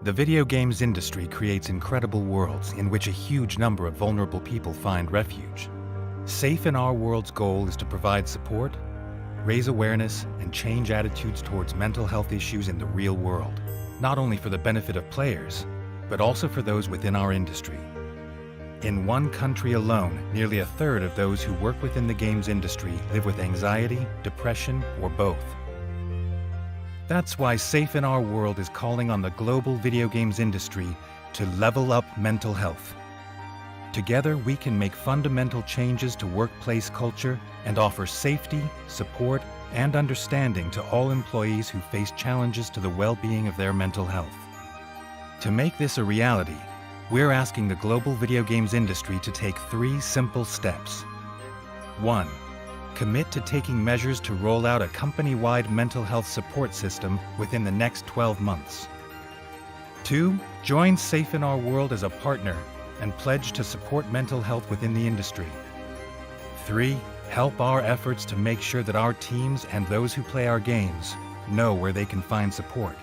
The video games industry creates incredible worlds in which a huge number of vulnerable people find refuge. Safe in Our World's goal is to provide support, raise awareness, and change attitudes towards mental health issues in the real world, not only for the benefit of players, but also for those within our industry. In one country alone, nearly a third of those who work within the games industry live with anxiety, depression, or both. That's why Safe in Our World is calling on the global video games industry to level up mental health. Together, we can make fundamental changes to workplace culture and offer safety, support, and understanding to all employees who face challenges to the well-being of their mental health. To make this a reality, we're asking the global video games industry to take 3 simple steps. 1. Commit to taking measures to roll out a company-wide mental health support system within the next 12 months. 2. Join Safe in Our World as a partner and pledge to support mental health within the industry. 3. Help our efforts to make sure that our teams and those who play our games know where they can find support.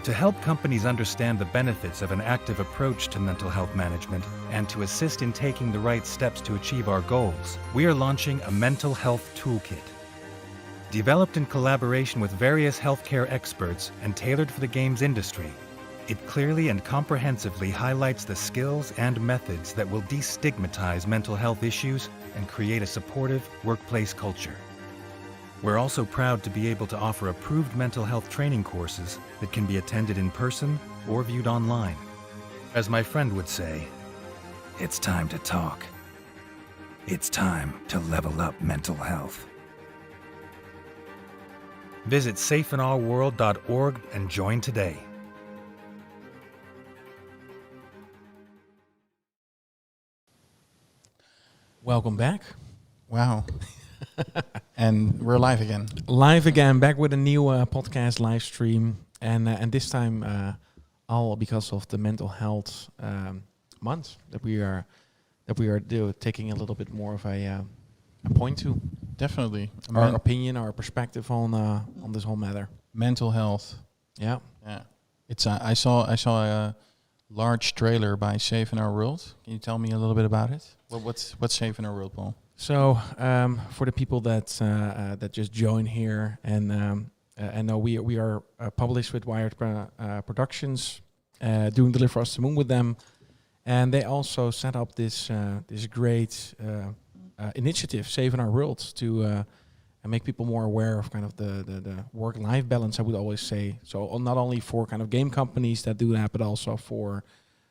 To help companies understand the benefits of an active approach to mental health management and to assist in taking the right steps to achieve our goals, we are launching a mental health toolkit. Developed in collaboration with various healthcare experts and tailored for the games industry, it clearly and comprehensively highlights the skills and methods that will destigmatize mental health issues and create a supportive workplace culture. We're also proud to be able to offer approved mental health training courses that can be attended in person or viewed online. As my friend would say, it's time to talk. It's time to level up mental health. Visit safeinourworld.org and join today. Welcome back. Wow. And we're live again. Live again, back with a new podcast live stream. And this time, all because of the mental health month that we are taking a little bit more of a point to. Definitely. Our opinion, our perspective on this whole matter. Mental health. Yeah. Yeah. It's I saw a large trailer by Safe in Our World. Can you tell me a little bit about it? What's Safe in Our World, Paul? So for the people that just joined here and know we are published with Wired Productions, doing Deliver Us to the Moon with them, and they also set up this great initiative, Save in Our World, to make people more aware of kind of the work-life balance. I would always say so, not only for kind of game companies that do that, but also for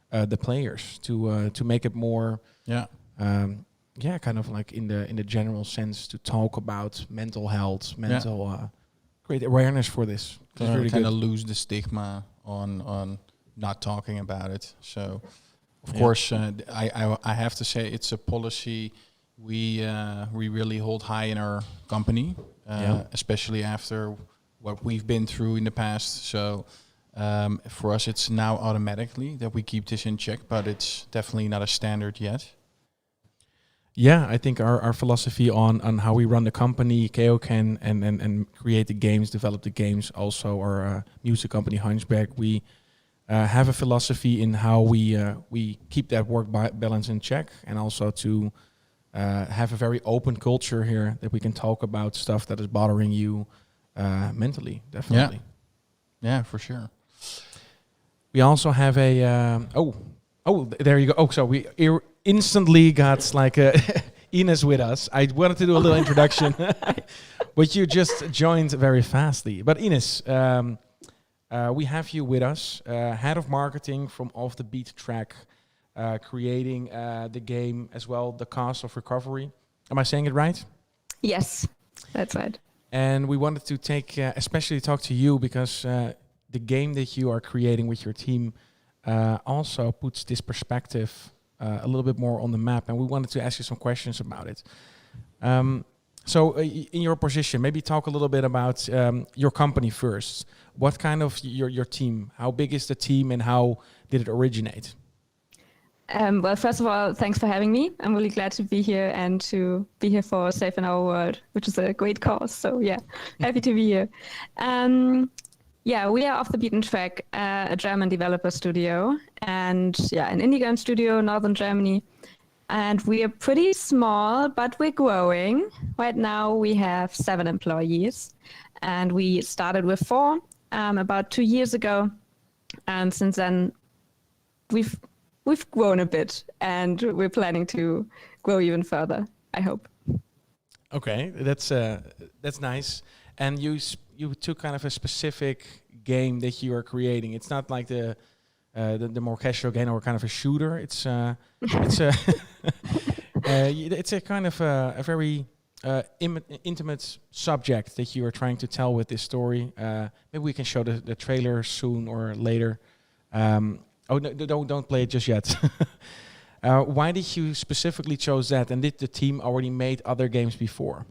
the players to make it more. Yeah. Kind of like in the general sense to talk about mental health, create awareness for this. Really kind of lose the stigma on not talking about it. So, of course, I have to say it's a policy we really hold high in our company, especially after what we've been through in the past. So, for us, it's now automatically that we keep this in check, but it's definitely not a standard yet. Yeah, I think our philosophy on how we run the company, KeokeN, and create the games, develop the games, also our music company, Hunchback, we have a philosophy in how we keep that work balance in check, and also to have a very open culture here that we can talk about stuff that is bothering you mentally, definitely. Yeah, for sure. We also have a... there you go. Oh, so we... instantly got like Ines with us. I wanted to do a little introduction, but you just joined very fastly. But Ines, we have you with us, head of marketing from Off the Beat Track, creating the game as well, the Cast of Recovery. Am I saying it right? Yes, that's right. And we wanted to especially talk to you because the game that you are creating with your team also puts this perspective a little bit more on the map, and we wanted to ask you some questions about it. So in your position, maybe talk a little bit about your company first. What kind of your team? How big is the team, and how did it originate? Well, first of all, thanks for having me. I'm really glad to be here and to be here for Safe in Our World, which is a great cause. So yeah, happy to be here. Yeah, we are Off the Beaten Track, a German developer studio, and an indie game studio, Northern Germany. And we are pretty small, but we're growing. Right now, we have 7 employees, and we started with 4 about 2 years ago. And since then, we've grown a bit, and we're planning to grow even further, I hope. Okay, that's nice. And you took kind of a specific game that you are creating. It's not like the more casual game or kind of a shooter. It's it's a kind of a very intimate subject that you are trying to tell with this story. Maybe we can show the trailer soon or later. No, don't play it just yet. Why did you specifically chose that? And did the team already made other games before?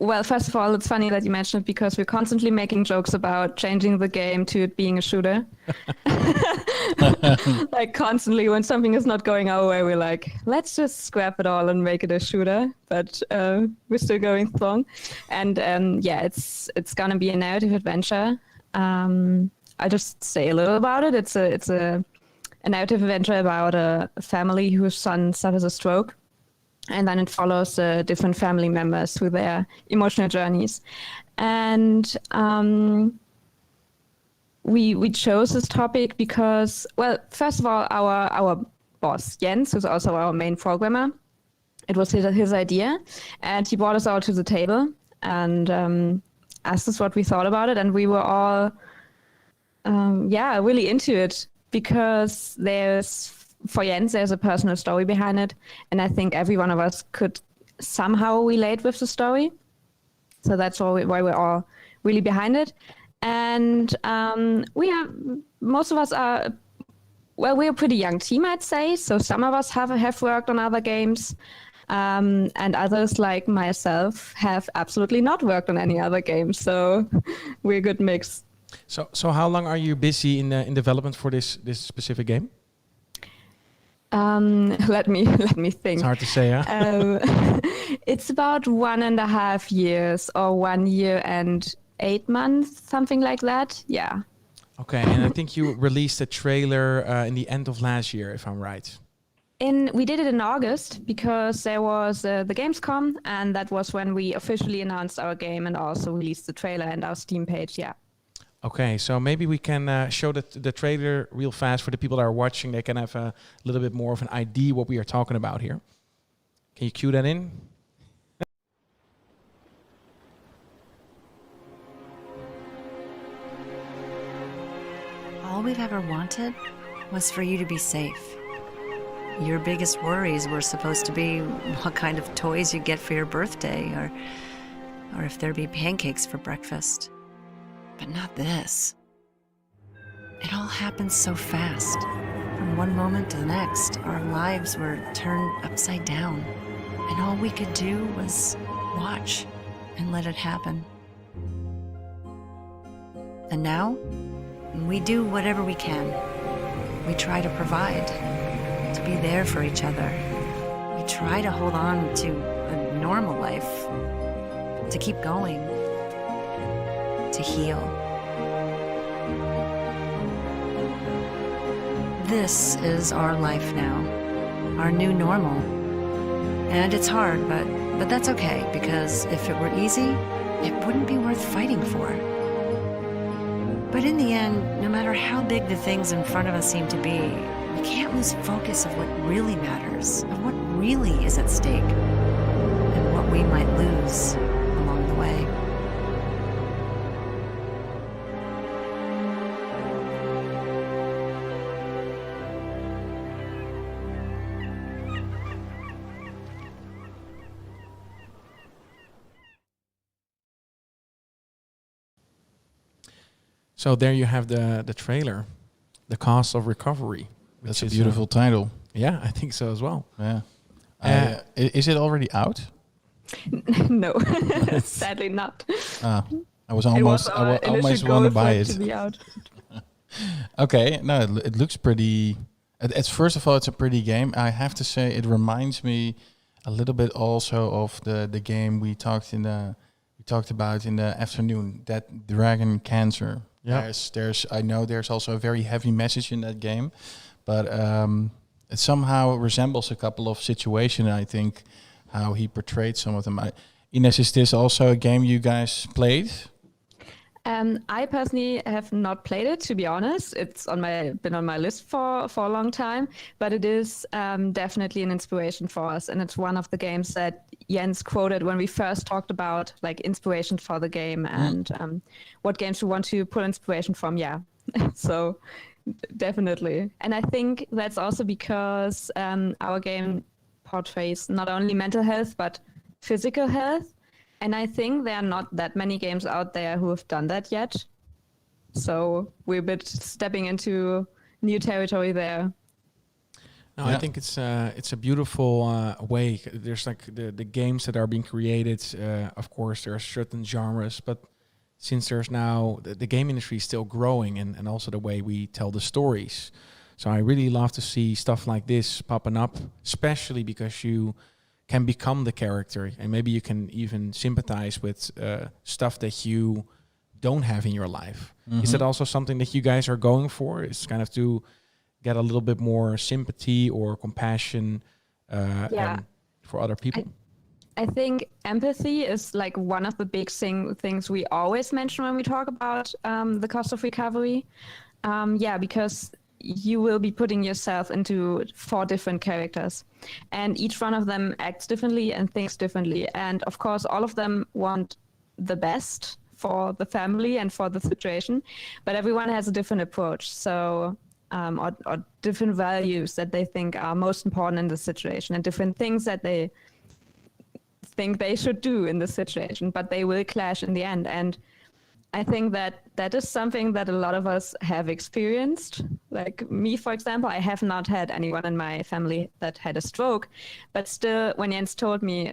Well, first of all, it's funny that you mentioned it because we're constantly making jokes about changing the game to it being a shooter. Like constantly when something is not going our way, we're like, let's just scrap it all and make it a shooter. But we're still going strong. And it's going to be a narrative adventure. I'll just say a little about it. It's a narrative adventure about a family whose son suffers a stroke. And then it follows different family members through their emotional journeys. And we chose this topic because, well, first of all, our boss, Jens, who's also our main programmer, it was his idea. And he brought us all to the table and asked us what we thought about it. And we were all, really into it because for Jens, there's a personal story behind it, and I think every one of us could somehow relate with the story. So that's why we're all really behind it. And most of us are, well, we're a pretty young team, I'd say. So some of us have worked on other games, and others, like myself, have absolutely not worked on any other games. So we're a good mix. So how long are you busy in development for this specific game? Let me think. It's hard to say, huh? It's about 1.5 years or 1 year and 8 months, something like that. Yeah. Okay, and I think you released a trailer in the end of last year, if I'm right. We did it in August because there was the Gamescom, and that was when we officially announced our game and also released the trailer and our Steam page. Yeah. Okay, so maybe we can show the trailer real fast for the people that are watching. They can have a little bit more of an idea what we are talking about here. Can you cue that in? All we've ever wanted was for you to be safe. Your biggest worries were supposed to be what kind of toys you get for your birthday or if there'd be pancakes for breakfast. But not this. It all happened so fast. From one moment to the next, our lives were turned upside down. And all we could do was watch and let it happen. And now, we do whatever we can. We try to provide, to be there for each other. We try to hold on to a normal life, to keep going, to heal. This is our life now, our new normal. And it's hard, but that's okay, because if it were easy, it wouldn't be worth fighting for. But in the end, no matter how big the things in front of us seem to be, we can't lose focus of what really matters, of what really is at stake, and what we might lose along the way. So there you have the trailer, The Cost of Recovery. That's a beautiful title. Yeah, I think so as well. Yeah. Is it already out? No, sadly not. I was almost want to buy it. To be out. Okay, no, it looks pretty. It's first of all, it's a pretty game. I have to say, it reminds me a little bit also of the game we talked in talked about in the afternoon, that dragon cancer. Yeah. I know there's also a very heavy message in that game, but it somehow resembles a couple of situations. I think how he portrayed some of them. Ines, is this also a game you guys played? I personally have not played it, to be honest. It's been on my list for a long time, but it is definitely an inspiration for us, and it's one of the games that Jens quoted when we first talked about like inspiration for the game and what games we want to pull inspiration from. Yeah, so definitely, and I think that's also because our game portrays not only mental health but physical health. And I think there are not that many games out there who have done that yet. So we're a bit stepping into new territory there. No, I think it's a beautiful way. There's like the games that are being created. Of course, there are certain genres, but since there's now the game industry is still growing, and also the way we tell the stories. So I really love to see stuff like this popping up, especially because you can become the character, and maybe you can even sympathize with stuff that you don't have in your life. Mm-hmm. Is that also something that you guys are going for? Is kind of to get a little bit more sympathy or compassion for other people? I think empathy is like one of the big things we always mention when we talk about the cost of recovery. Because you will be putting yourself into 4 different characters, and each one of them acts differently and thinks differently. And of course, all of them want the best for the family and for the situation, but everyone has a different approach. So, or different values that they think are most important in the situation, and different things that they think they should do in the situation, but they will clash in the end. And I think that is something that a lot of us have experienced. Like me, for example, I have not had anyone in my family that had a stroke, but still, when Jens told me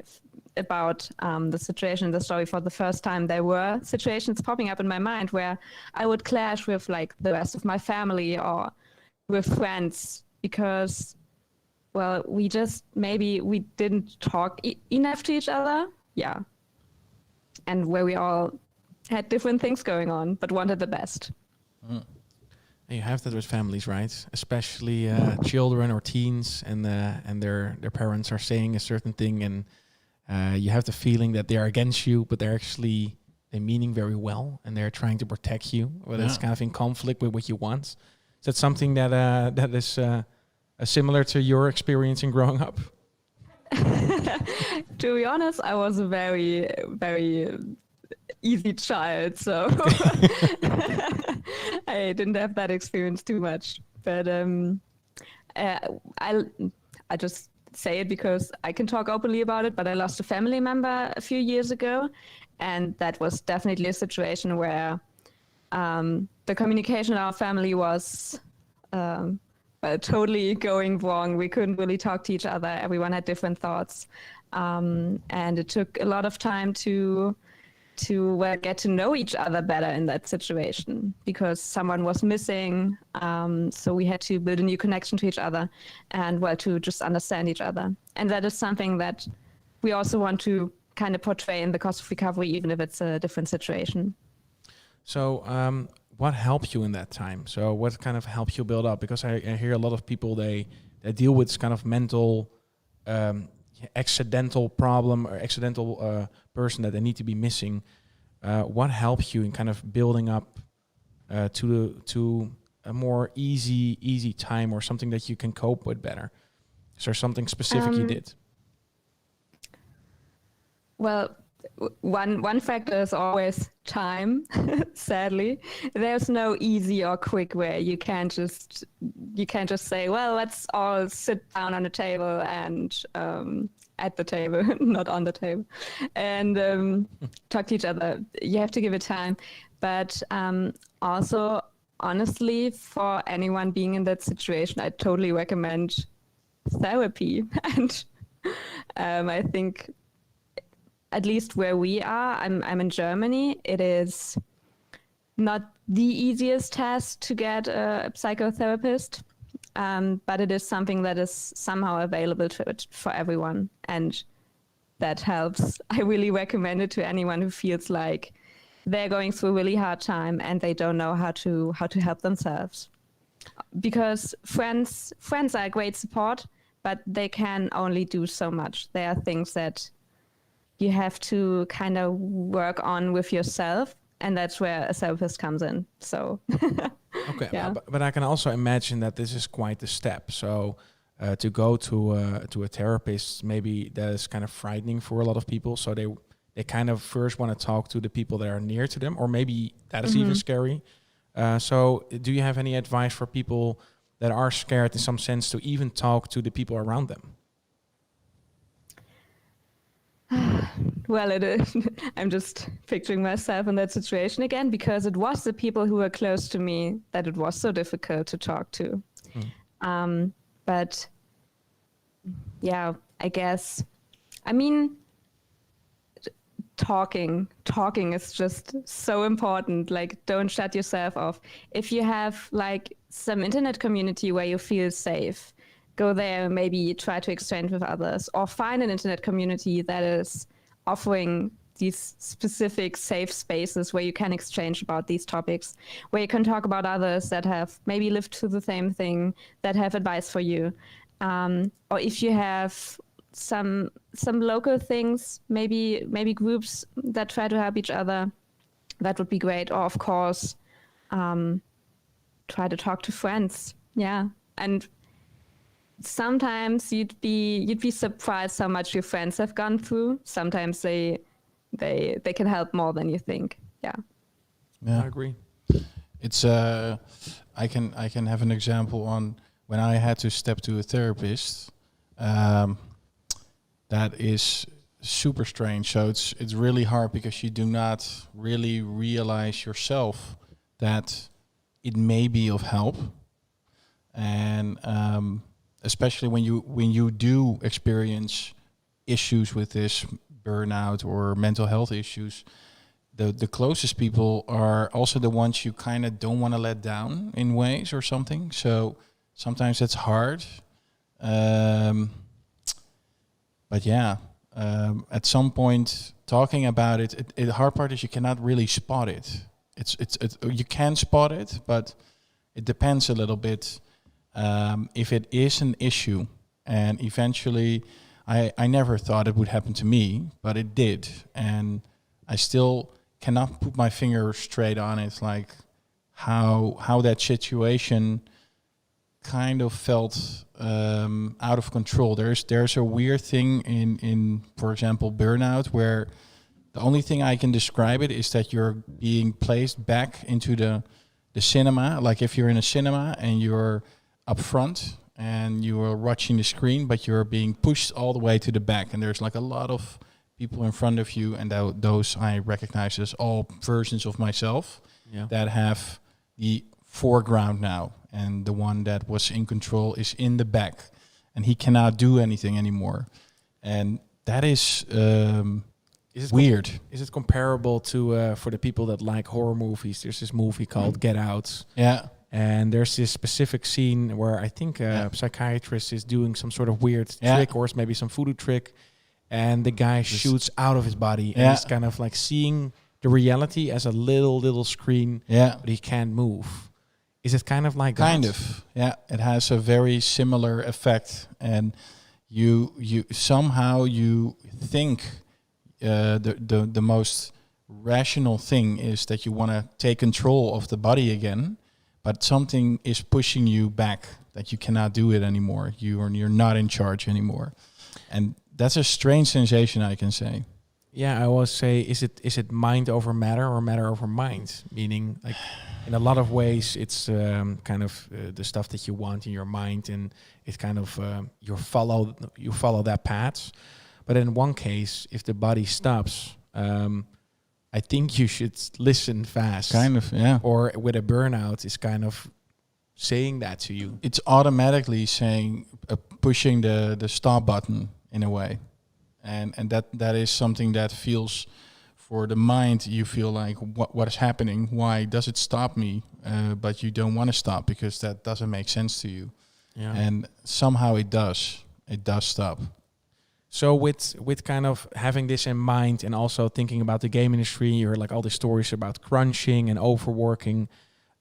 about the situation, the story for the first time, there were situations popping up in my mind where I would clash with like the rest of my family or with friends because, well, we didn't talk enough to each other. Yeah. And where we all had different things going on, but wanted the best. And you have that with families, right? Especially children or teens, and their parents are saying a certain thing, and you have the feeling that they are against you, but they're meaning very well, and they're trying to protect you. Well, it's kind of in conflict with what you want. Is that something that is similar to your experience in growing up? To be honest, I was a very, very easy child, so I didn't have that experience too much. But I just say it because I can talk openly about it. But I lost a family member a few years ago, and that was definitely a situation where the communication in our family was totally going wrong. We couldn't really talk to each other. Everyone had different thoughts, and it took a lot of time to get to know each other better in that situation because someone was missing. So we had to build a new connection to each other and to just understand each other. And that is something that we also want to kind of portray in the cost of recovery, even if it's a different situation. So what helped you in that time? So what kind of helped you build up? Because I hear a lot of people, they deal with this kind of mental accidental problem or accidental person that they need to be missing. What helps you in kind of building up to a more easy time or something that you can cope with better? Is there something specific you did? Well, one factor is always time. Sadly, there's no easy or quick way. You can't just say, well, let's all sit down on a table and at the table, not on the table, and talk to each other. You have to give it time. But also, honestly, for anyone being in that situation, I totally recommend therapy. And I think, at least where we are, I'm in Germany, it is not the easiest task to get a psychotherapist, but it is something that is somehow available for everyone. And that helps. I really recommend it to anyone who feels like they're going through a really hard time and they don't know how to help themselves. Because friends are a great support, but they can only do so much. There are things that you have to kind of work on with yourself, and that's where a therapist comes in. So Okay, Yeah. but I can also imagine that this is quite a step. So to go to a therapist, maybe that is kind of frightening for a lot of people. So they kind of first want to talk to the people that are near to them, or maybe that is even scary. So do you have any advice for people that are scared in some sense to even talk to the people around them? Well, it is. I'm just picturing myself in that situation again, because it was the people who were close to me that it was so difficult to talk to. But yeah, I guess, I mean, talking is just so important. Like, don't shut yourself off. If you have like some internet community where you feel safe, go there, maybe try to exchange with others, or find an internet community that is offering these specific safe spaces where you can exchange about these topics, where you can talk about others that have maybe lived through the same thing, that have advice for you. Or if you have some local things, maybe groups that try to help each other, that would be great. Or of course, try to talk to friends. Yeah. And sometimes you'd be surprised how much your friends have gone through. Sometimes they can help more than you think. Yeah. I agree. It's I can have an example on when I had to step to a therapist. That is super strange. So it's really hard because you do not really realize yourself that it may be of help, and especially when you do experience issues with this burnout or mental health issues, the closest people are also the ones you kind of don't want to let down in ways or something. So sometimes it's hard. But yeah, at some point talking about it, the hard part is you cannot really spot it. It's you can spot it, but it depends a little bit. If it is an issue, and eventually I never thought it would happen to me, but it did. And I still cannot put my finger straight on it, like how that situation kind of felt out of control. There's a weird thing in for example, burnout, where the only thing I can describe it is that you're being placed back into the cinema. Like if you're in a cinema and you're up front and you are watching the screen, but you're being pushed all the way to the back, and there's like a lot of people in front of you, and those I recognize as all versions of myself that have the foreground now, and the one that was in control is in the back, and he cannot do anything anymore. And that is weird. Is it comparable to for the people that like horror movies? There's this movie called Get Out. Yeah. And there's this specific scene where I think a psychiatrist is doing some sort of weird trick, or it's maybe some voodoo trick, and the guy shoots out of his body, and he's kind of like seeing the reality as a little screen, but he can't move. Is it kind of like kind that? of, yeah. It has a very similar effect, and you somehow you think the most rational thing is that you want to take control of the body again, but something is pushing you back, that you cannot do it anymore. You're not in charge anymore, and that's a strange sensation, I can say. Yeah, I always say, is it mind over matter or matter over mind? Meaning, like, in a lot of ways, it's kind of the stuff that you want in your mind, and it's kind of you follow that path. But in one case, if the body stops, I think you should listen fast. Kind of, yeah. Or with a burnout, is kind of saying that to you. It's automatically saying, pushing the stop button in a way. And that is something that feels, for the mind, you feel like, what is happening? Why does it stop me? But you don't want to stop because that doesn't make sense to you. Yeah. And somehow it does. It does stop. So with kind of having this in mind and also thinking about the game industry, you heard like all the stories about crunching and overworking.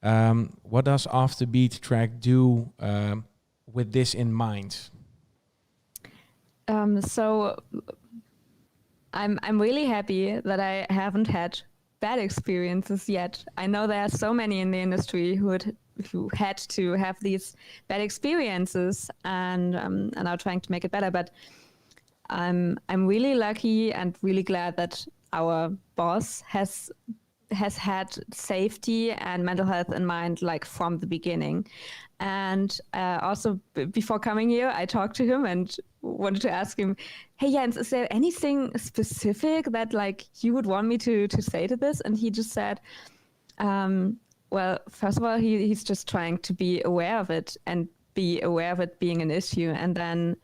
What does Off the Beat track do with this in mind? So I'm really happy that I haven't had bad experiences yet. I know there are so many in the industry who had to have these bad experiences and are trying to make it better. But I'm really lucky and really glad that our boss has had safety and mental health in mind, like from the beginning. And also before coming here, I talked to him and wanted to ask him, hey Jens, is there anything specific that like you would want me to say to this? And he just said, well, first of all, he's just trying to be aware of it and be aware of it being an issue, and then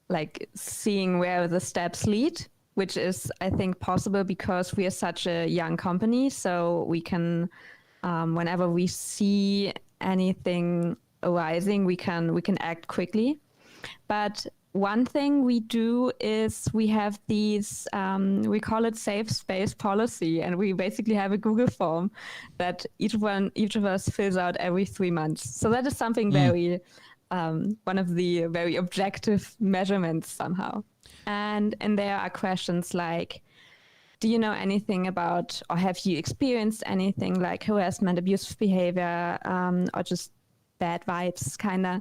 like seeing where the steps lead, which is, I think, possible because we are such a young company. So we can, whenever we see anything arising, we can act quickly. But one thing we do is we have these, we call it safe space policy, and we basically have a Google form that each of us fills out every 3 months. So that is something very, one of the very objective measurements somehow. And there are questions like, do you know anything about, or have you experienced anything like harassment, abusive behavior, or just bad vibes, kind of?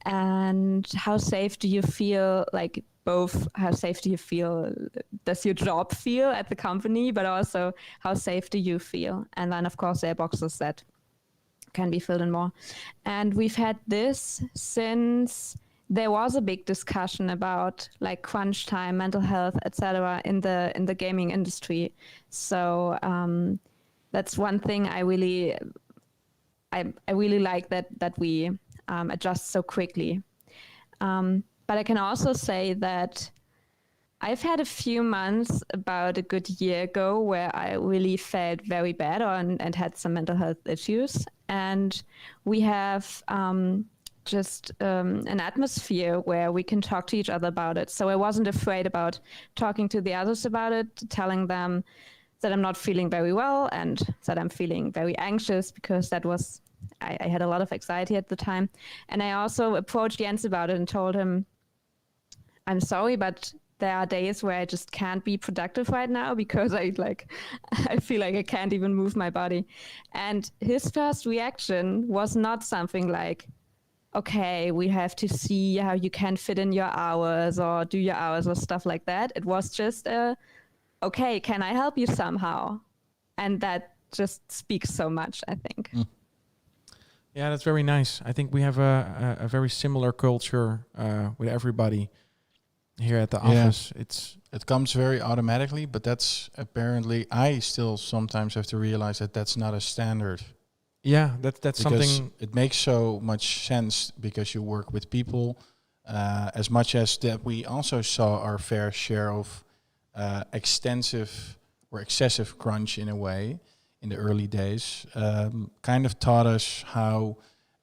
And how safe do you feel, like both how safe do you feel, does your job feel at the company, but also how safe do you feel? And then, of course, there are boxes that can be filled in more. And we've had this since there was a big discussion about like crunch time, mental health, etc. in the gaming industry. So that's one thing I really like that we adjust so quickly. But I can also say that I've had a few months about a good year ago where I really felt very bad and had some mental health issues. And we have just an atmosphere where we can talk to each other about it. So I wasn't afraid about talking to the others about it, telling them that I'm not feeling very well and that I'm feeling very anxious, because that was, I had a lot of anxiety at the time. And I also approached Jens about it and told him, I'm sorry, but there are days where I just can't be productive right now because I feel like I can't even move my body. And his first reaction was not something like, okay, we have to see how you can fit in your hours or do your hours or stuff like that. It was just, okay, can I help you somehow? And that just speaks so much, I think. Yeah, that's very nice. I think we have a very similar culture with everybody here at the office. It comes very automatically, but that's apparently, I still sometimes have to realize that that's not a standard. Yeah, that's because something. It makes so much sense because you work with people. As much as that, we also saw our fair share of extensive or excessive crunch in a way in the early days. Kind of taught us how,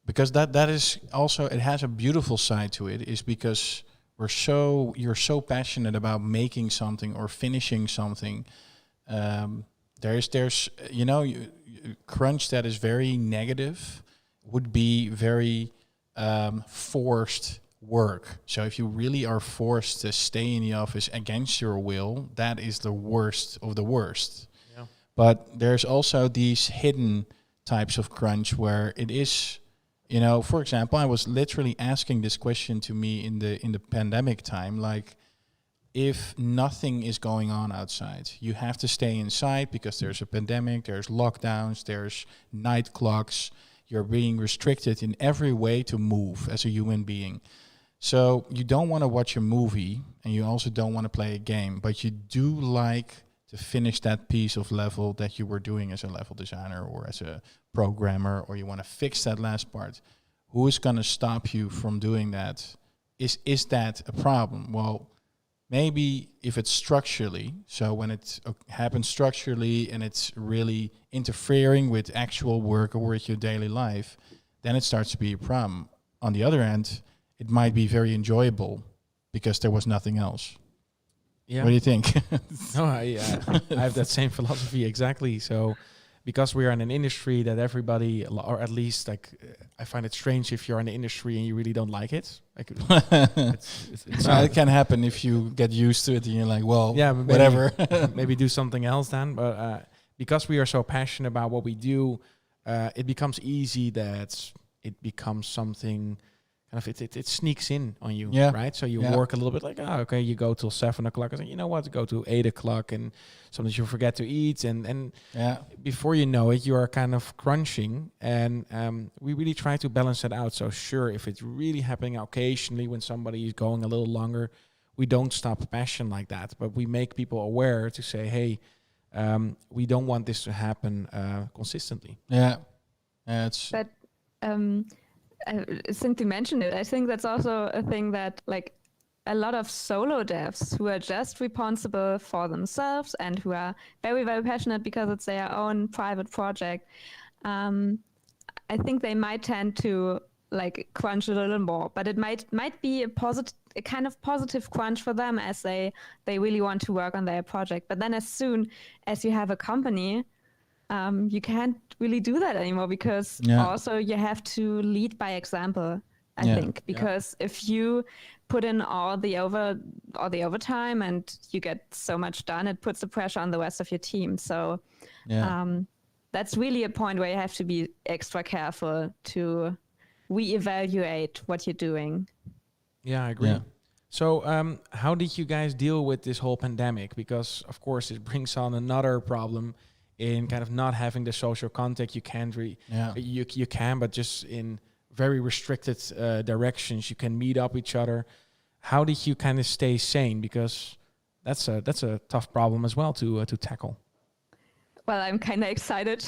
because that is also, it has a beautiful side to it, is because you're so passionate about making something or finishing something. There's crunch that is very negative would be very forced work. So if you really are forced to stay in the office against your will, that is the worst of the worst. Yeah. But there's also these hidden types of crunch where it is, for example, I was literally asking this question to me in the pandemic time, like, if nothing is going on outside, you have to stay inside because there's a pandemic, there's lockdowns, there's night clocks, you're being restricted in every way to move as a human being. So you don't want to watch a movie and you also don't want to play a game, but you do like to finish that piece of level that you were doing as a level designer or as a programmer, or you want to fix that last part. Who is going to stop you from doing that? Is that a problem? Well, maybe if it's structurally, so when it happens structurally and it's really interfering with actual work or with your daily life, then it starts to be a problem. On the other hand, it might be very enjoyable because there was nothing else. Yeah. What do you think? No, I have that same philosophy exactly. So, because we are in an industry that everybody, or at least I find it strange if you're in the industry and you really don't like it. Like, it's it can happen if you get used to it and you're like, well, yeah, maybe, whatever. maybe do something else then. But because we are so passionate about what we do, it becomes easy that it becomes something. It sneaks in on you, right? So you work a little bit like, okay, you go till 7 o'clock. I say, you know what, go to 8 o'clock, and sometimes you forget to eat, and before you know it, you are kind of crunching. And we really try to balance that out. So sure, if it's really happening occasionally when somebody is going a little longer, we don't stop passion like that, but we make people aware to say, hey, we don't want this to happen consistently. But since you mentioned it, I think that's also a thing that like a lot of solo devs who are just responsible for themselves and who are very, very passionate because it's their own private project. I think they might tend to like crunch a little more, but it might be a kind of positive crunch for them as they really want to work on their project. But then as soon as you have a company, you can't really do that anymore because also you have to lead by example, I think, because if you put in all the overtime and you get so much done, it puts the pressure on the rest of your team. So that's really a point where you have to be extra careful to reevaluate what you're doing. Yeah, I agree. Yeah. So how did you guys deal with this whole pandemic? Because of course it brings on another problem in kind of not having the social contact. You can't really, you can, but just in very restricted directions, you can meet up each other. How did you kind of stay sane? Because that's a tough problem as well to tackle. Well, I'm kind of excited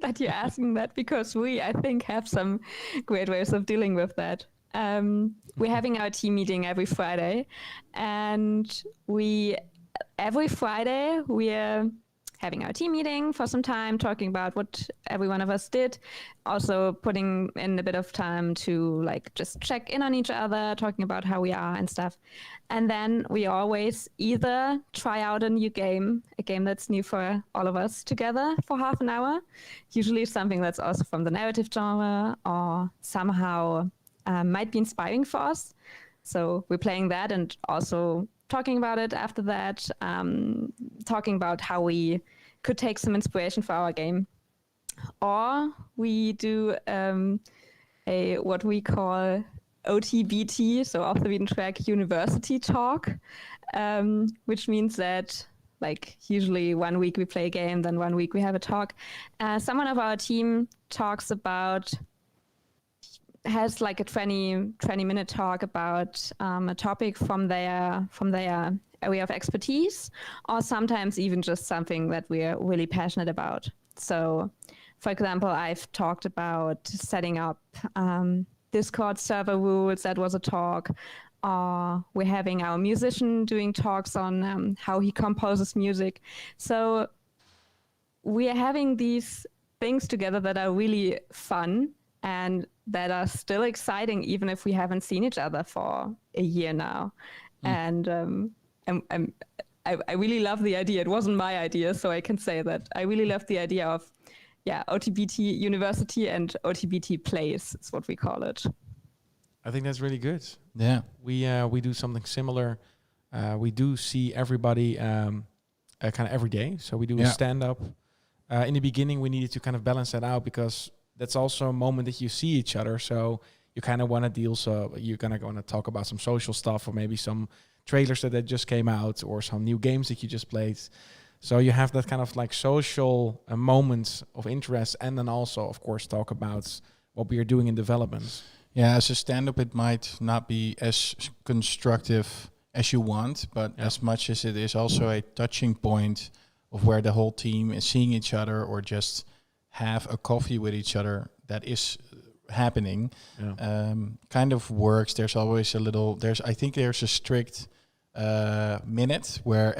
that you're asking that because we, I think, have some great ways of dealing with that. We're having our team meeting every Friday, and every Friday we're having our team meeting for some time, talking about what every one of us did, also putting in a bit of time to like just check in on each other, talking about how we are and stuff. And then we always either try out a new game, a game that's new for all of us together for half an hour, usually something that's also from the narrative genre or somehow might be inspiring for us. So we're playing that and also talking about it after that, talking about how we could take some inspiration for our game. Or we do a what we call OTBT, so off the beaten track university talk, which means that like usually 1 week we play a game, then 1 week we have a talk. Someone of our team has like a 20-minute talk about a topic from their area of expertise, or sometimes even just something that we're really passionate about. So, for example, I've talked about setting up Discord server rules. That was a talk. We're having our musician doing talks on how he composes music. So we are having these things together that are really fun and that are still exciting, even if we haven't seen each other for a year now. And I really love the idea. It wasn't my idea, so I can say that I really love the idea of, OTBT University and OTBT Plays is what we call it. I think that's really good. Yeah, we do something similar. We do see everybody kind of every day. So we do a stand-up. In the beginning, we needed to kind of balance that out because that's also a moment that you see each other. So you kind of want to deal. So you're going to talk about some social stuff or maybe some trailers that just came out or some new games that you just played. So you have that kind of like social moments of interest, and then also, of course, talk about what we are doing in development. Yeah, as a stand-up, it might not be as constructive as you want, but as much as it is also a touching point of where the whole team is seeing each other or just have a coffee with each other, that is happening. Kind of works. There's always I think there's a strict minute where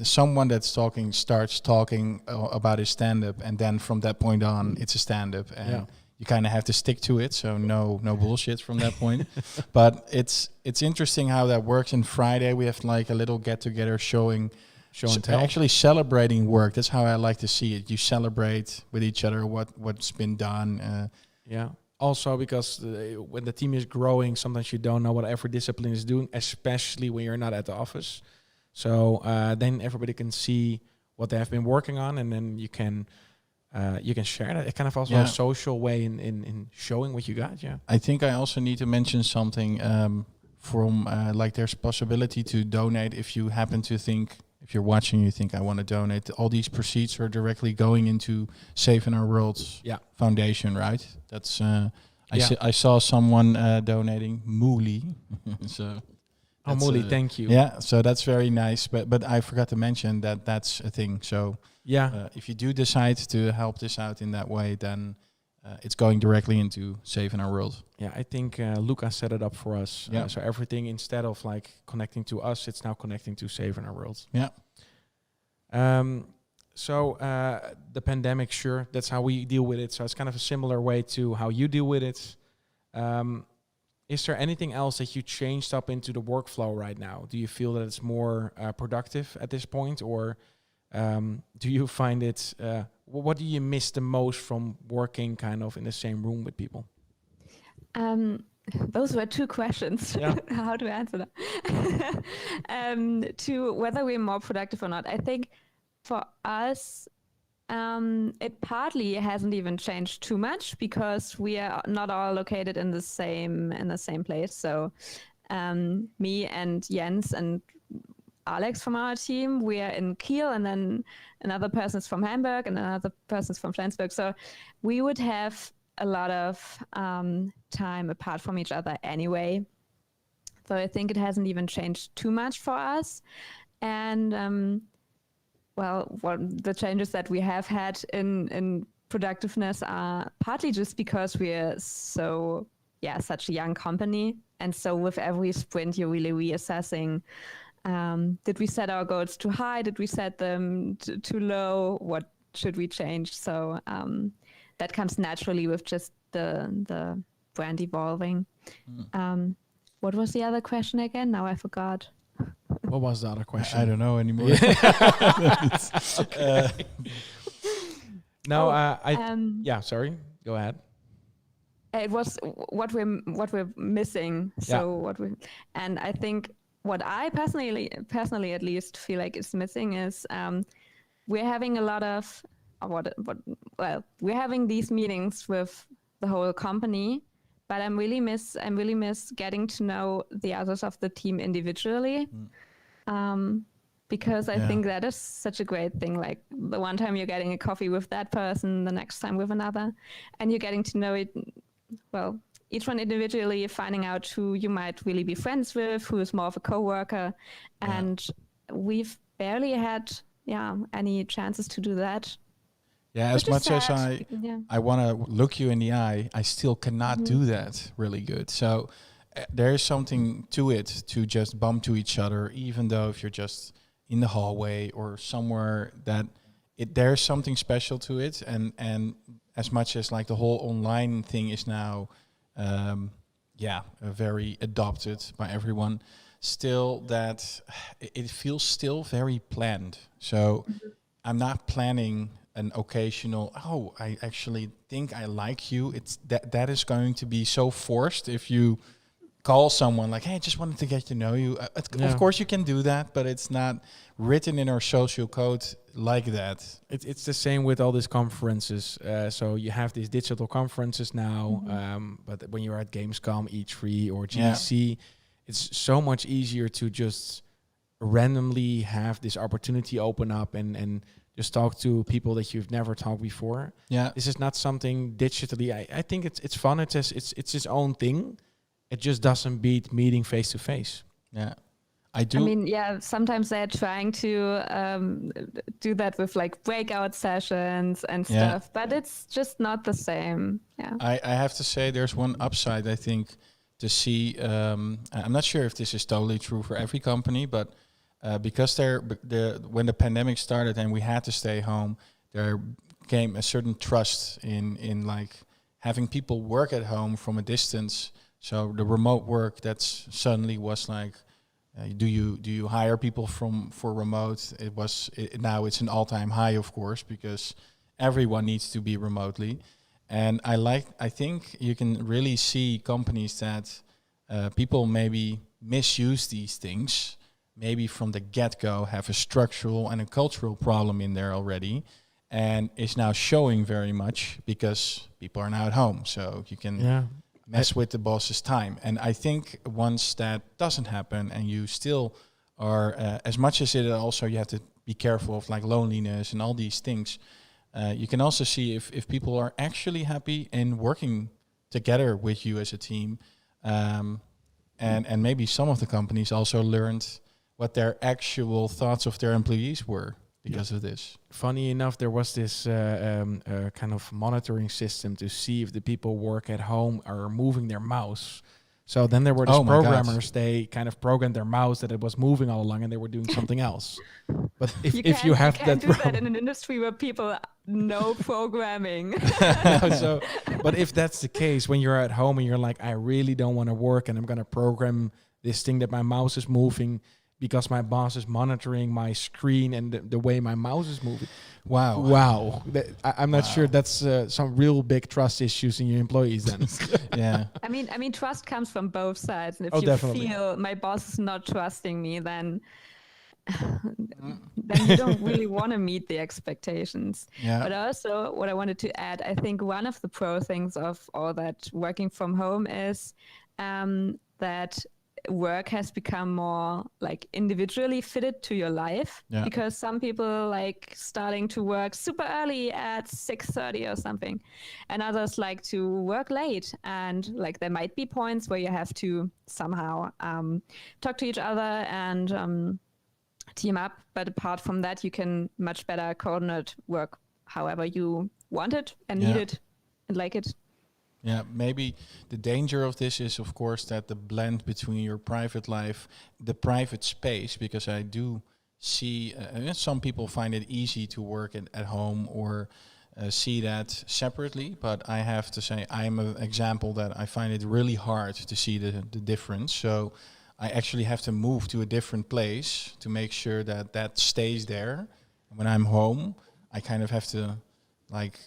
someone that's talking starts talking about his stand-up, and then from that point on it's a stand-up, and you kind of have to stick to it. So no bullshit from that point. But it's interesting how that works. And Friday we have like a little get together showing and tell. actually celebrating work. That's how I like to see it. You celebrate with each other what's been done. Yeah. Also, because when the team is growing, sometimes you don't know what every discipline is doing, especially when you're not at the office. So then everybody can see what they have been working on, and then you can share that. It kind of also a social way in showing what you got. Yeah. I think I also need to mention something from like there's possibility to donate if you happen to think. If you're watching, you think I want to donate. All these proceeds are directly going into Saving Our World's foundation, right? That's I saw someone donating Mooley. So Mooley, thank you. Yeah, so that's very nice. But I forgot to mention that that's a thing. So if you do decide to help this out in that way, then it's going directly into Saving Our World. Yeah, I think Luca set it up for us. Yeah. So everything, instead of like connecting to us, it's now connecting to Saving Our World. Yeah. So the pandemic, sure, that's how we deal with it. So it's kind of a similar way to how you deal with it. Is there anything else that you changed up into the workflow right now? Do you feel that it's more productive at this point, or do you find it? What do you miss the most from working kind of in the same room with people? Those were two questions. Yeah. How to answer that? To whether we're more productive or not. I think for us, it partly hasn't even changed too much because we are not all located in the same place. So me and Jens and Alex from our team, we are in Kiel, and then another person is from Hamburg and another person is from Flensburg. So we would have a lot of time apart from each other anyway. So I think it hasn't even changed too much for us. And the changes that we have had in productiveness are partly just because we're such a young company. And so with every sprint, you're really reassessing, did we set our goals too high? Did we set them too low? What should we change? So that comes naturally with just the brand evolving. What was the other question again? Now I forgot. What was the other question? I don't know anymore. Sorry. Go ahead. It was what we're missing. So and I think what I personally at least feel like is missing is we're having a lot of we're having these meetings with the whole company, but I really miss getting to know the others of the team individually. Because I think that is such a great thing. Like the one time you're getting a coffee with that person, the next time with another, and you're getting to know it, each one individually, finding out who you might really be friends with, who is more of a coworker. And we've barely had any chances to do that. Yeah, as much as I want to look you in the eye, I still cannot do that really good. So there is something to it to just bump to each other, even though if you're just in the hallway or somewhere there's something special to it. And as much as like the whole online thing is now, very adopted by everyone, still that it feels still very planned. So I'm not planning an occasional, I actually think I like you. It's that is going to be so forced if you call someone like, hey, I just wanted to get to know you. Of course you can do that, but it's not written in our social code like that. It's the same with all these conferences. So you have these digital conferences now, but when you're at Gamescom, E3 or GDC, it's so much easier to just randomly have this opportunity open up and just talk to people that you've never talked before. Yeah, this is not something digitally. I think it's fun. It's its own thing. It just doesn't beat meeting face to face. Yeah, I do. I mean, sometimes they're trying to do that with like breakout sessions and stuff, but it's just not the same. Yeah, I have to say there's one upside I think to see. I'm not sure if this is totally true for every company, but because when the pandemic started and we had to stay home, there came a certain trust in like having people work at home from a distance. So the remote work that's suddenly was like, do you hire people for remote? Now it's an all-time high, of course, because everyone needs to be remotely. And I think you can really see companies that people maybe misuse these things, maybe from the get-go have a structural and a cultural problem in there already, and it's now showing very much because people are now at home, so you can mess with the boss's time. And I think once that doesn't happen, and you still are, as much as it also, you have to be careful of like loneliness and all these things, you can also see if people are actually happy in working together with you as a team. And maybe some of the companies also learned what their actual thoughts of their employees were because of this. Funny enough, there was this kind of monitoring system to see if the people work at home are moving their mouse. So then there were these programmers, they kind of programmed their mouse that it was moving all along and they were doing something else. But if you have that do that in an industry where people know programming. But if that's the case, when you're at home and you're like, I really don't want to work and I'm going to program this thing that my mouse is moving because my boss is monitoring my screen and the way my mouse is moving. Wow. I'm not sure that's some real big trust issues in your employees then. Yeah. I mean, trust comes from both sides. And if you definitely feel my boss is not trusting me, then you don't really want to meet the expectations. Yeah. But also what I wanted to add, I think one of the pro things of all that working from home is that work has become more like individually fitted to your life, because some people like starting to work super early at 6:30 or something, and others like to work late, and like there might be points where you have to somehow talk to each other and team up, but apart from that you can much better coordinate work however you want it and need it and like it. Yeah, maybe the danger of this is, of course, that the blend between your private life, the private space, because I do see some people find it easy to work at home or see that separately. But I have to say, I'm an example that I find it really hard to see the difference. So I actually have to move to a different place to make sure that stays there. And when I'm home, I kind of have to like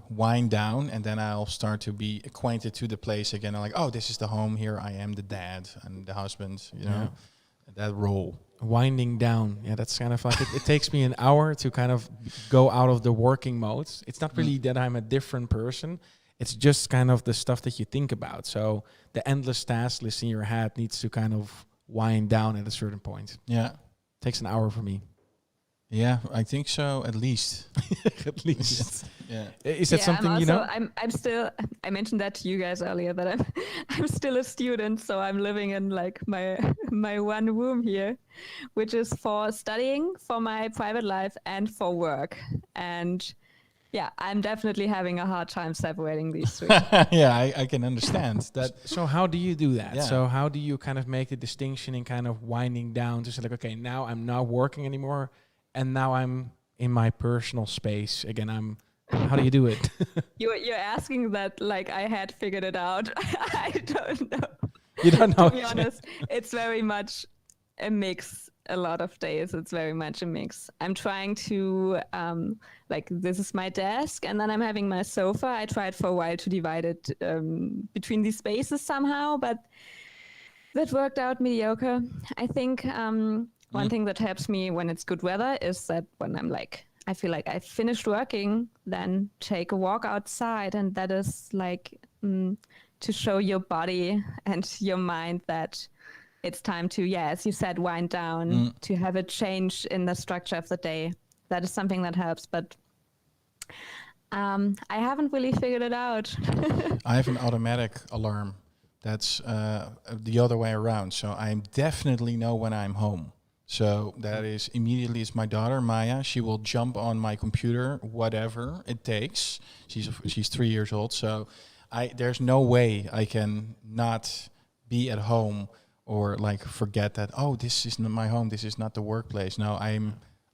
wind down, and then I'll start to be acquainted to the place again. I'm like, oh, this is the home. Here I am, the dad and the husband. You know, that role. Winding down. Yeah, that's kind of like it takes me an hour to kind of go out of the working mode. It's not really that I'm a different person. It's just kind of the stuff that you think about. So the endless task list in your head needs to kind of wind down at a certain point. Yeah. Takes an hour for me. Yeah, I think so, at least. At least. Yeah. Is that something you know? I'm still, I mentioned that to you guys earlier, that I'm still a student, so I'm living in like my one room here, which is for studying, for my private life, and for work. And yeah, I'm definitely having a hard time separating these three. Yeah, I can understand that. So how do you do that? Yeah. So how do you kind of make the distinction in kind of winding down to say like, okay, now I'm not working anymore, and now I'm in my personal space again. How do you do it? You're asking that like I had figured it out. I don't know. You don't know. To be honest, it's very much a mix. A lot of days, it's very much a mix. I'm trying to like, this is my desk, and then I'm having my sofa. I tried for a while to divide it between these spaces somehow, but that worked out mediocre. I think one thing that helps me when it's good weather is that when I'm like, I feel like I finished working, then take a walk outside, and that is like to show your body and your mind that it's time to, as you said, wind down, to have a change in the structure of the day. That is something that helps, but I haven't really figured it out. I have an automatic alarm that's the other way around. So I definitely know when I'm home. So that is immediately, it's my daughter, Maya. She will jump on my computer, whatever it takes. She's 3 years old. So there's no way I can not be at home or like forget that, oh, this is not my home. This is not the workplace. No,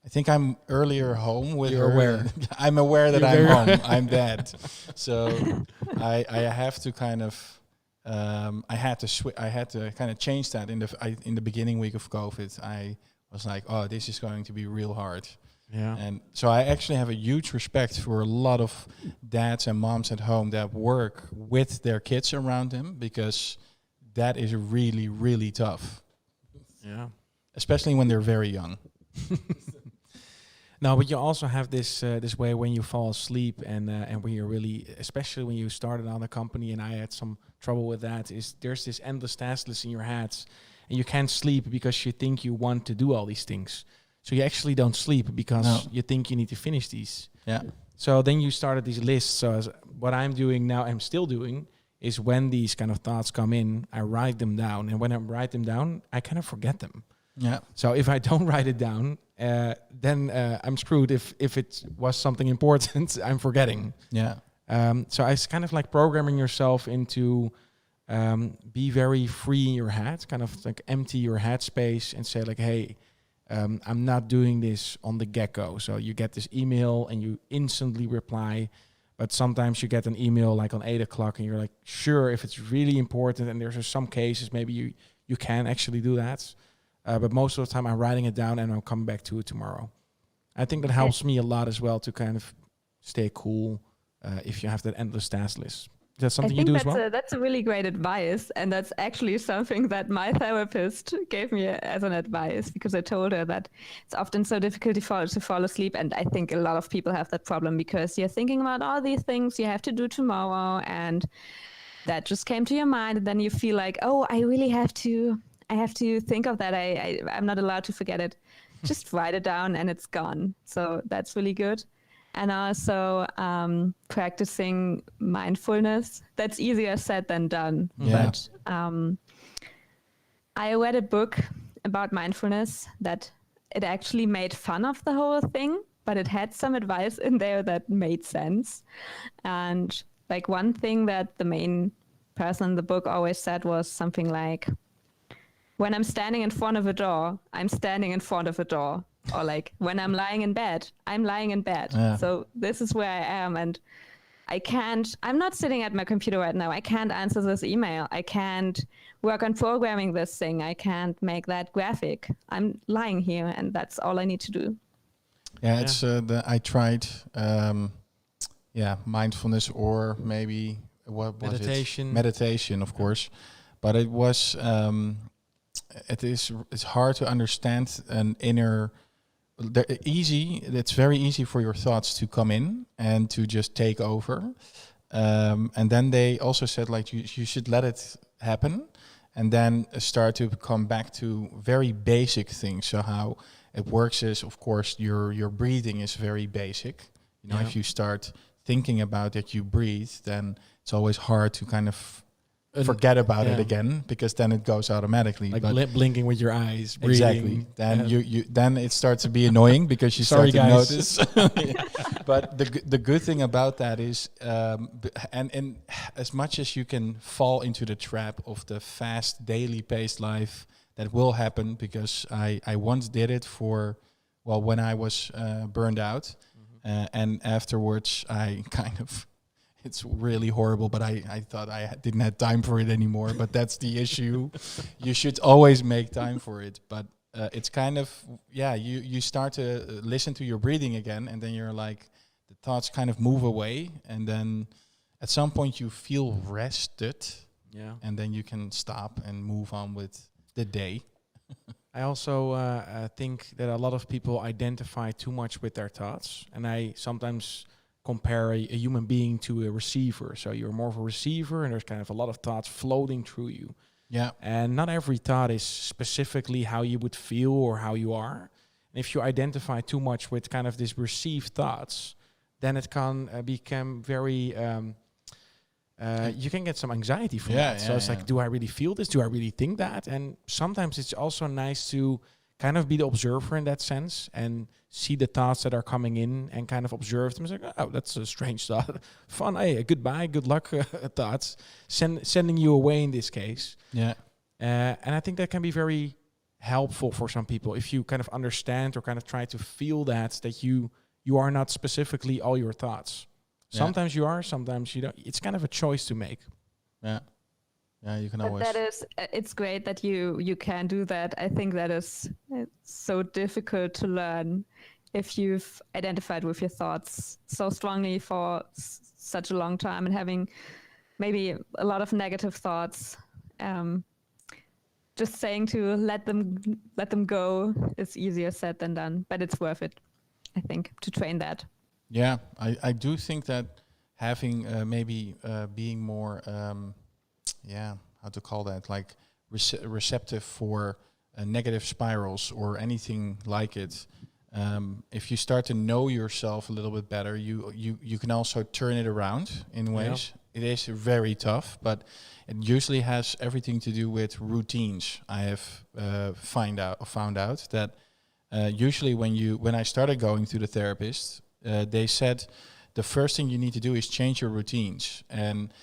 I think I'm earlier home with You're her. aware. I'm aware that You're I'm very home. I'm dead. So I have to kind of I had to kind of change that in the beginning week of COVID. I was like, oh, this is going to be real hard. Yeah. And so I actually have a huge respect for a lot of dads and moms at home that work with their kids around them, because that is really, really tough, Yeah. especially when they're very young. No, but you also have this way when you fall asleep and when you're really, especially when you started on a company, and I had some trouble with that, is there's this endless task list in your head, and you can't sleep because you think you want to do all these things. So you actually don't sleep because you think you need to finish these. Yeah. So then you started these lists. So what I'm doing now, I'm still doing, is when these kind of thoughts come in, I write them down. And when I write them down, I kind of forget them. Yeah. So if I don't write it down, then I'm screwed. If it was something important, I'm forgetting. Yeah. So it's kind of like programming yourself into be very free in your head, kind of like empty your head space and say like, hey, I'm not doing this on the get-go. So you get this email and you instantly reply. But sometimes you get an email like on 8 o'clock and you're like, sure, if it's really important, and there's some cases maybe you can actually do that. But most of the time I'm writing it down and I'll come back to it tomorrow. I think that helps me a lot as well to kind of stay cool if you have that endless task list. Is that something you do as well? That's a really great advice. And that's actually something that my therapist gave me as an advice, because I told her that it's often so difficult to fall asleep. And I think a lot of people have that problem because you're thinking about all these things you have to do tomorrow, and that just came to your mind. And then you feel like, oh, I have to think of that. I'm not allowed to forget it. Just write it down and it's gone. So that's really good. And also practicing mindfulness. That's easier said than done. Yeah. But I read a book about mindfulness that it actually made fun of the whole thing, but it had some advice in there that made sense. And like one thing that the main person in the book always said was something like, when I'm standing in front of a door, I'm standing in front of a door. Or like when I'm lying in bed, I'm lying in bed. Yeah. So this is where I am, and I'm not sitting at my computer right now. I can't answer this email. I can't work on programming this thing. I can't make that graphic. I'm lying here, and that's all I need to do. Yeah, it's I tried mindfulness, or maybe what was Meditation. it? Meditation, of course. But it was it's hard to understand an inner. It's very easy for your thoughts to come in and to just take over. And then they also said like you should let it happen, and then start to come back to very basic things. So how it works is, of course, your breathing is very basic. You know, if you start thinking about that you breathe, then it's always hard to kind of forget about it again, because then it goes automatically. Like blinking with your eyes, breathing. Exactly. Then you then it starts to be annoying because you Sorry, start to guys. notice. But the good thing about that is, and as much as you can fall into the trap of the fast, daily paced life, that will happen, because I once did it when I was burned out, and afterwards I kind of. It's really horrible, but I thought I didn't have time for it anymore. But that's the issue. You should always make time for it. But it's kind of, you start to listen to your breathing again, and then you're like, the thoughts kind of move away. And then at some point you feel rested. Yeah. And then you can stop and move on with the day. I also think that a lot of people identify too much with their thoughts. And I sometimes compare a human being to a receiver. So you're more of a receiver, and there's kind of a lot of thoughts floating through you. Yeah. And not every thought is specifically how you would feel or how you are. And if you identify too much with kind of this received thoughts, then it can become very... you can get some anxiety from that. So it's like, do I really feel this? Do I really think that? And sometimes it's also nice to kind of be the observer in that sense and see the thoughts that are coming in and kind of observe them. It's like, oh, that's a strange thought. Fun, hey, goodbye, good luck thoughts. Sending you away in this case. Yeah. And I think that can be very helpful for some people if you kind of understand or kind of try to feel that you are not specifically all your thoughts. Sometimes you are, sometimes you don't. It's kind of a choice to make. Yeah. Yeah, you can But always. that is, it's great that you can do that. I think that is it's so difficult to learn if you've identified with your thoughts so strongly for such a long time and having maybe a lot of negative thoughts. Just saying to let them go is easier said than done, but it's worth it, I think, to train that. Yeah, I do think that having maybe being more, how to call that, like receptive for negative spirals or anything like it. If you start to know yourself a little bit better, you can also turn it around in ways. Yeah. It is very tough, but it usually has everything to do with routines. I have found out that usually when I started going to the therapist, they said the first thing you need to do is change your routines, and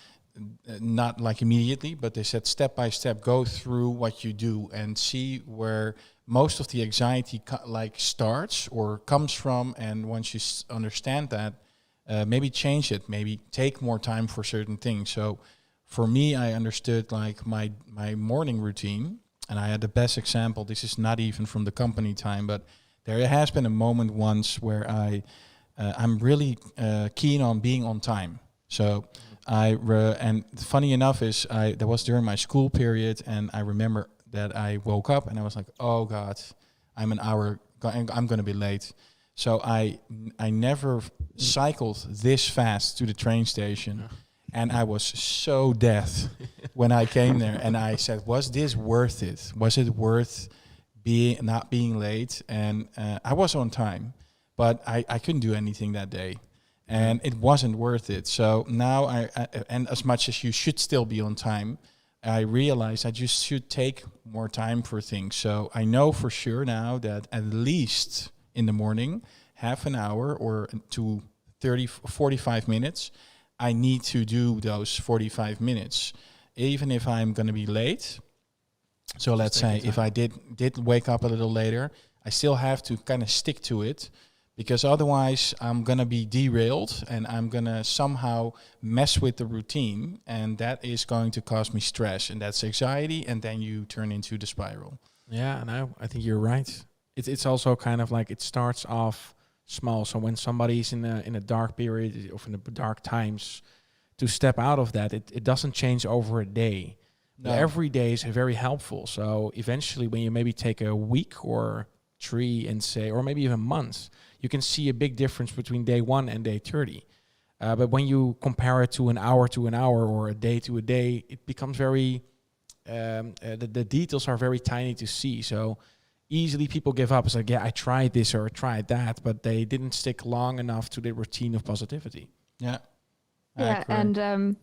not like immediately, but they said step by step, go through what you do and see where most of the anxiety starts or comes from. And once you understand that, maybe change it, maybe take more time for certain things. So for me, I understood like my morning routine, and I had the best example. This is not even from the company time, but there has been a moment once where I'm really keen on being on time. So and funny enough is that was during my school period, and I remember that I woke up and I was like, oh God, I'm an hour, I'm going to be late. So I never cycled this fast to the train station, and I was so dead when I came there, and I said, was this worth it? Was it worth not being late? And I was on time, but I couldn't do anything that day. And it wasn't worth it. So now and as much as you should still be on time, I realized I just should take more time for things. So I know for sure now that at least in the morning, half an hour or to 45 minutes, I need to do those 45 minutes, even if I'm going to be late. So let's say if I did wake up a little later, I still have to kind of stick to it, because otherwise I'm going to be derailed and I'm going to somehow mess with the routine, and that is going to cause me stress, and that's anxiety, and then you turn into the spiral. Yeah, and I think you're right. It's also kind of like it starts off small. So when somebody's in a dark period or in the dark times, to step out of that, it doesn't change over a day. No. Every day is very helpful. So eventually when you maybe take a week or 3 and say, or maybe even months, you can see a big difference between day 1 and day 30. But when you compare it to an hour or a day to a day, it becomes very, the details are very tiny to see. So easily people give up. It's like, yeah, I tried this or I tried that, but they didn't stick long enough to the routine of positivity. Yeah. Yeah, and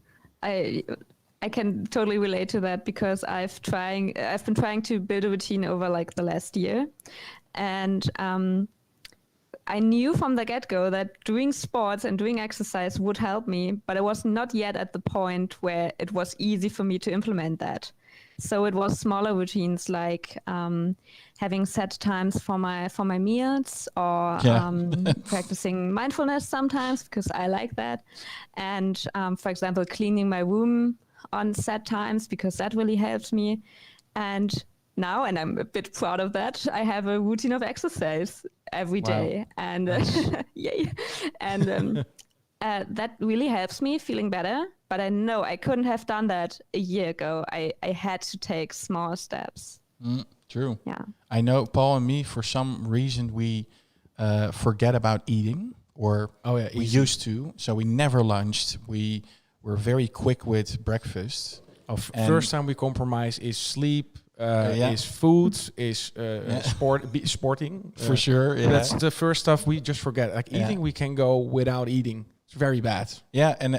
I can totally relate to that, because I've been trying to build a routine over like the last year, and I knew from the get-go that doing sports and doing exercise would help me, but I was not yet at the point where it was easy for me to implement that. So it was smaller routines, like having set times for my meals, or practicing mindfulness sometimes, because I like that. And for example, cleaning my room on set times, because that really helps me. And now, and I'm a bit proud of that, I have a routine of exercise every day. And yay! And that really helps me feeling better. But I know I couldn't have done that a year ago. I had to take small steps. True. Yeah. I know Paul and me, for some reason, we forget about eating, or we used to. So we never lunched. We were very quick with breakfast. First time we compromise is sleep, is food, is sporting. For sure. Yeah. That's the first stuff we just forget. Like eating, we can go without eating. It's very bad. Yeah, and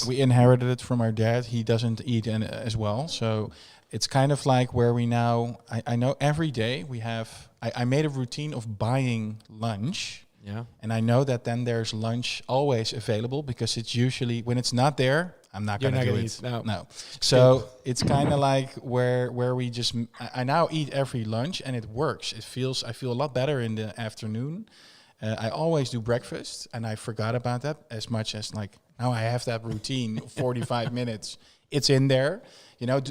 we inherited it from our dad. He doesn't eat as well. So it's kind of like where we now, I know every day we have, I made a routine of buying lunch Yeah. And I know that then there's lunch always available, because it's usually, when it's not there, I'm not You're going to not do gonna it. eat, no. So it's kind of like where we just, I now eat every lunch, and it works. I feel a lot better in the afternoon. I always do breakfast, and I forgot about that, as much as like now I have that routine, 45 minutes. It's in there. You know,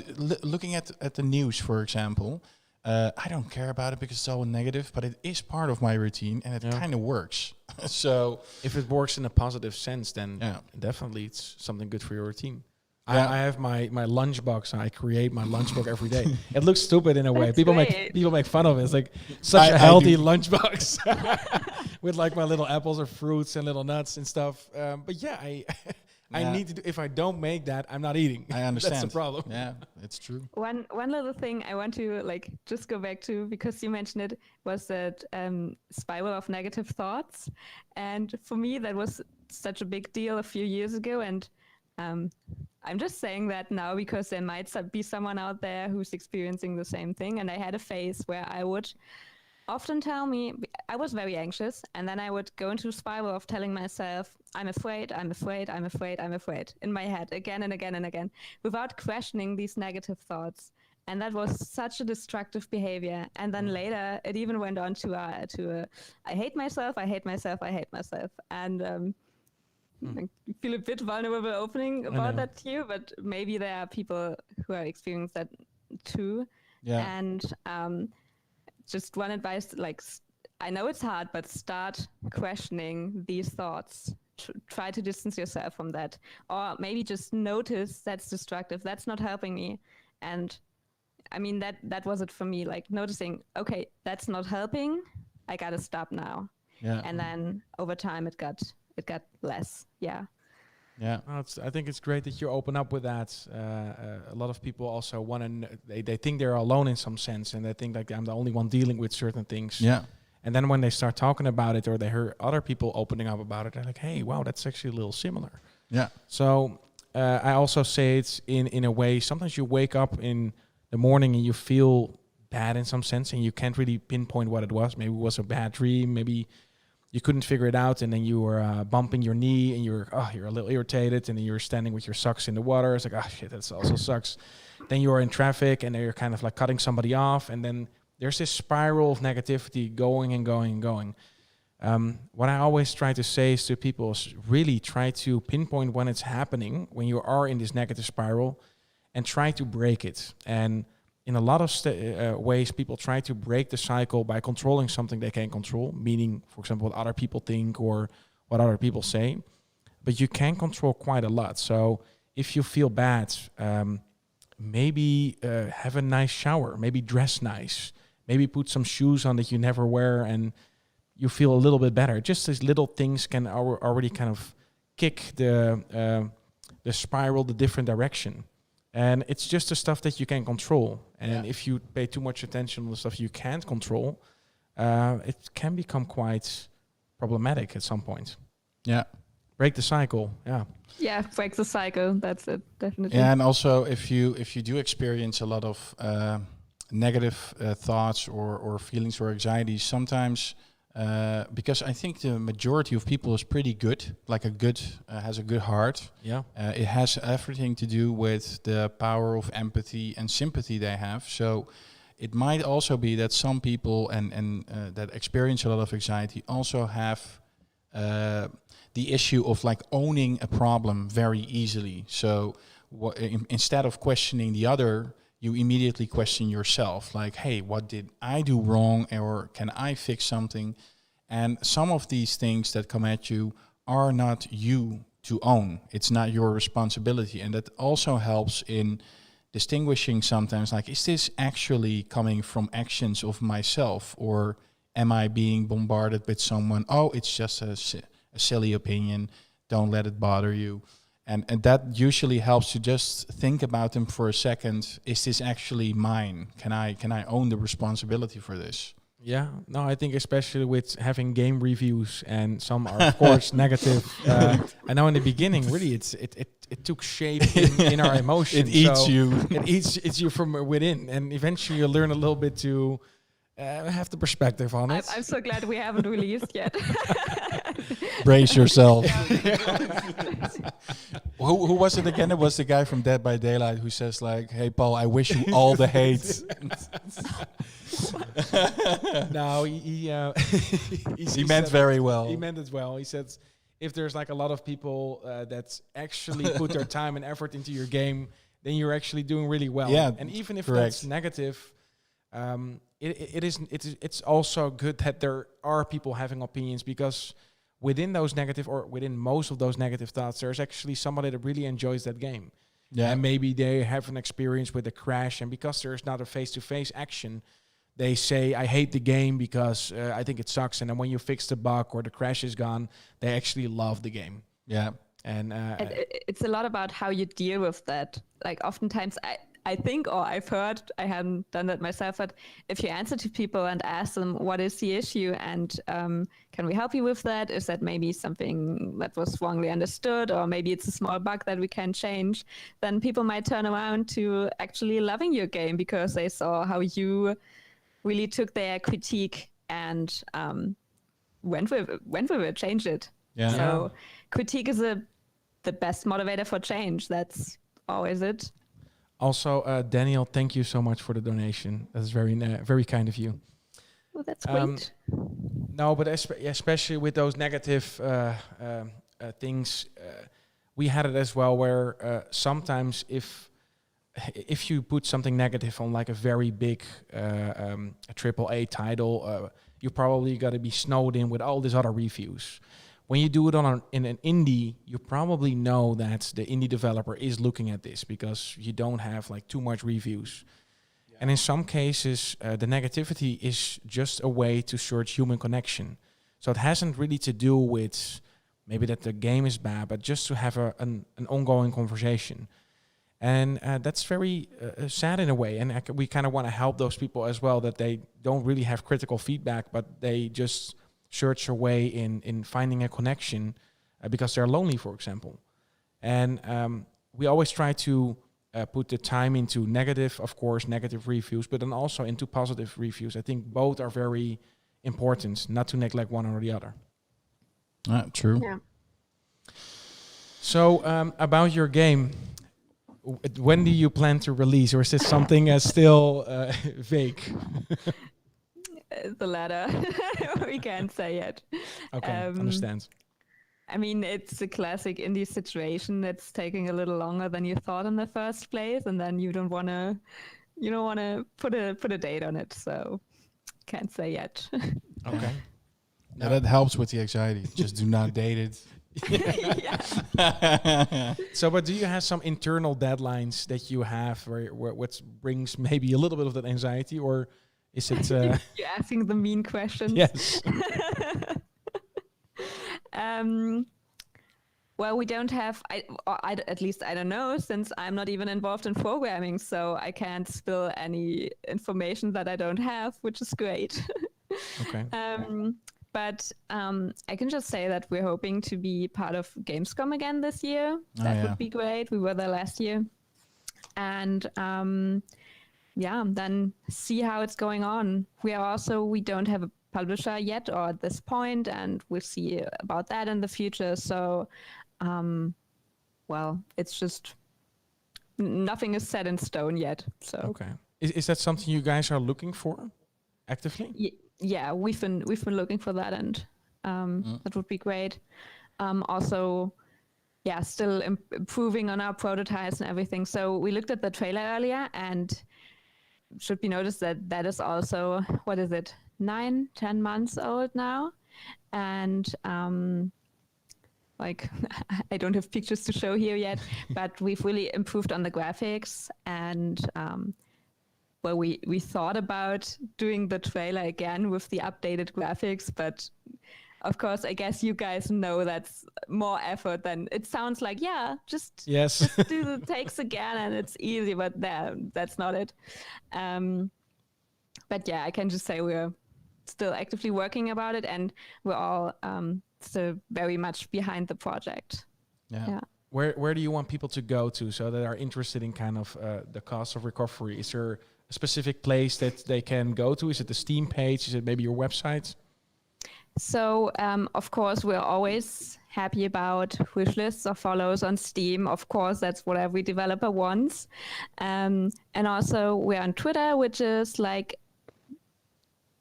looking at the news, for example, I don't care about it because it's all negative, but it is part of my routine, and it kind of works. So if it works in a positive sense, then definitely it's something good for your routine. I have my lunchbox. I create my lunchbox every day. It looks stupid in a way. That's People great. make fun of it. It's like such a healthy lunchbox with like my little apples or fruits and little nuts and stuff. But yeah, I need to do, if I don't make that, I'm not eating. I understand. That's the problem. Yeah, it's true. One little thing I want to like just go back to, because you mentioned it, was that spiral of negative thoughts, and for me that was such a big deal a few years ago, and I'm just saying that now because there might be someone out there who's experiencing the same thing. And I had a phase where I would often tell me, I was very anxious, and then I would go into a spiral of telling myself, I'm afraid, I'm afraid, I'm afraid, I'm afraid, in my head again and again and again, without questioning these negative thoughts. And that was such a destructive behavior. And then later, it even went on to I hate myself, I hate myself, I hate myself. And I feel a bit vulnerable opening about that to you, but maybe there are people who are experiencing that too. Yeah. And just one advice, like, I know it's hard, but start questioning these thoughts. Try to distance yourself from that. Or maybe just notice that's destructive, that's not helping me. And I mean, that was it for me, like noticing, okay, that's not helping, I gotta stop now. Yeah. And then over time it got less. Yeah. Yeah. No, I think it's great that you open up with that. A lot of people also want to. They think they're alone in some sense, and they think like I'm the only one dealing with certain things. Yeah. And then when they start talking about it, or they hear other people opening up about it, they're like, "Hey, wow, that's actually a little similar." Yeah. So I also say it's in a way. Sometimes you wake up in the morning and you feel bad in some sense, and you can't really pinpoint what it was. Maybe it was a bad dream. Maybe you couldn't figure it out, and then you were bumping your knee, and you're a little irritated, and then you're standing with your socks in the water. It's like, shit, that also sucks. Then you're in traffic, and then you're kind of like cutting somebody off, and then there's this spiral of negativity going and going and going. What I always try to say is to people is really try to pinpoint when it's happening, when you are in this negative spiral, and try to break it. And in a lot of ways, people try to break the cycle by controlling something they can't control, meaning, for example, what other people think or what other people say. But you can control quite a lot. So if you feel bad, maybe have a nice shower, maybe dress nice, maybe put some shoes on that you never wear, and you feel a little bit better. Just these little things can already kind of kick the spiral the different direction. And it's just the stuff that you can control. And if you pay too much attention on the stuff you can't control, it can become quite problematic at some point. Yeah. Break the cycle. Yeah. Yeah, break the cycle. That's it, definitely. Yeah, and also if you do experience a lot of negative thoughts or feelings or anxieties, sometimes because I think the majority of people is pretty good, like has a good heart. Yeah. It has everything to do with the power of empathy and sympathy they have. So it might also be that some people and that experience a lot of anxiety also have the issue of like owning a problem very easily. So instead of questioning the other, you immediately question yourself, like, hey, what did I do wrong, or can I fix something? And some of these things that come at you are not you to own. It's not your responsibility. And that also helps in distinguishing sometimes, like, is this actually coming from actions of myself, or am I being bombarded with someone, oh, it's just a silly opinion, don't let it bother you. And that usually helps you just think about them for a second. Is this actually mine? Can I own the responsibility for this? Yeah, no, I think especially with having game reviews, and some are of course negative. I know in the beginning, really, it took shape in our emotions. It eats you. It eats you from within, and eventually you learn a little bit to have the perspective on it. I'm so glad we haven't released yet. Brace yourself. Who was it again? It was the guy from Dead by Daylight who says like, "Hey Paul, I wish you all the hate." No, he He meant very well. He meant it well. He said, if there's like a lot of people that actually put their time and effort into your game, then you're actually doing really well. Yeah, and even if correct. that's negative, it's also good that there are people having opinions, because within those negative, or within most of those negative thoughts, there's actually somebody that really enjoys that game. Yeah. And maybe they have an experience with a crash, and because there's not a face-to-face action, they say, I hate the game because I think it sucks. And then when you fix the bug or the crash is gone, they actually love the game. Yeah. And It's a lot about how you deal with that. Like oftentimes I think, or I've heard, I haven't done that myself, but if you answer to people and ask them, what is the issue, and can we help you with that? Is that maybe something that was wrongly understood, or maybe it's a small bug that we can change? Then people might turn around to actually loving your game because they saw how you really took their critique and went with it, changed it. Yeah. So critique is the best motivator for change. That's always it. also, Daniel, thank you so much for the donation. That's very kind of you. Well, that's great. No, but especially with those negative things, we had it as well, where sometimes if you put something negative on like a very big AAA title, you probably got to be snowed in with all these other reviews. When you do it in an indie, you probably know that the indie developer is looking at this, because you don't have like too much reviews. Yeah. And in some cases, the negativity is just a way to search human connection. So it hasn't really to do with maybe that the game is bad, but just to have an ongoing conversation. And that's very sad in a way. And we kind of want to help those people as well, that they don't really have critical feedback, but they just search a way in finding a connection because they're lonely, for example. And we always try to put the time into negative, of course, negative reviews, but then also into positive reviews. I think both are very important, not to neglect one or the other. True. Yeah. So about your game, when do you plan to release, or is this something still vague? The latter. We can't say yet. Okay, understand. I mean, it's a classic indie situation that's taking a little longer than you thought in the first place, and then you don't want to put a date on it, so can't say yet. Okay. Now that helps with the anxiety. Just do not date it. So, but do you have some internal deadlines that you have, where what brings maybe a little bit of that anxiety, or is it? You're asking the mean questions. Yes. Well, we don't have. At least I don't know, since I'm not even involved in programming, so I can't spill any information that I don't have, which is great. Okay. But I can just say that we're hoping to be part of Gamescom again this year. That would be great. We were there last year. And then see how it's going on. We don't have a publisher yet, or at this point, and we'll see about that in the future. So, it's just nothing is set in stone yet. So okay, is that something you guys are looking for actively? Yeah, we've been looking for that, and that would be great. Also, still improving on our prototypes and everything. So we looked at the trailer earlier, and it should be noticed that is also, 9-10 months old now, and I don't have pictures to show here yet, but we've really improved on the graphics, and we thought about doing the trailer again with the updated graphics, but of course, I guess you guys know that's more effort than it sounds like. Yeah, just do the takes again and it's easy, but that's not it. But yeah, I can just say we're still actively working about it, and we're all still very much behind the project. Yeah. Where do you want people to go to, so that are interested in kind of the cost of recovery? Is there a specific place that they can go to? Is it the Steam page? Is it maybe your website? So, of course, we're always happy about wish lists or follows on Steam. Of course, that's what every developer wants. And also, we're on Twitter, which is like,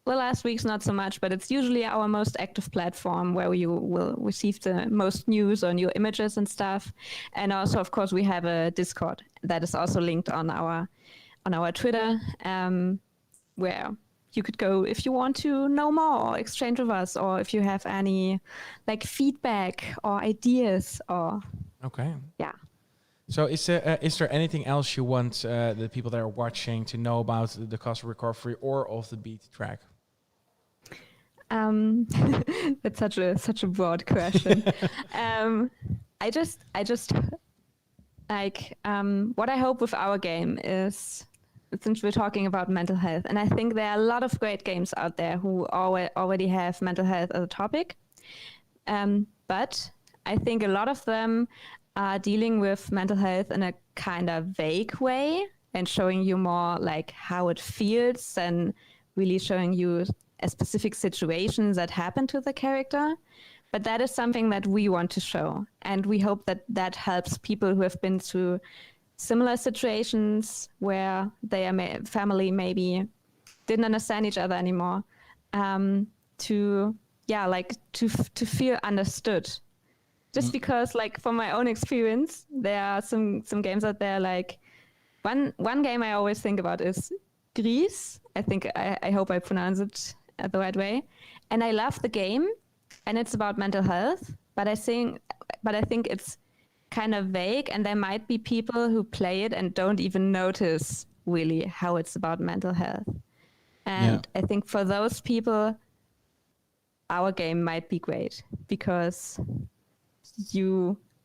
the last week's not so much, but it's usually our most active platform where you will receive the most news or new images and stuff. And also, of course, we have a Discord that is also linked on our Twitter, where you could go if you want to know more or exchange with us, or if you have any like feedback or ideas or Okay. yeah. So is there anything else you want the people that are watching to know about the cost of recovery or of the beat track? That's such a broad question. I just like what I hope with our game is, since we're talking about mental health, and I think there are a lot of great games out there who already have mental health as a topic, but I think a lot of them are dealing with mental health in a kind of vague way and showing you more like how it feels and really showing you specific situations that happen to the character. But that is something that we want to show. And we hope that that helps people who have been through similar situations where their family maybe didn't understand each other anymore, to feel understood. Just because, like, from my own experience, there are some games out there, like one game I always think about is Gris. I hope I pronounce it the right way. And I love the game, and it's about mental health, but I think it's kind of vague, and there might be people who play it and don't even notice really how it's about mental health. And I think for those people, our game might be great, because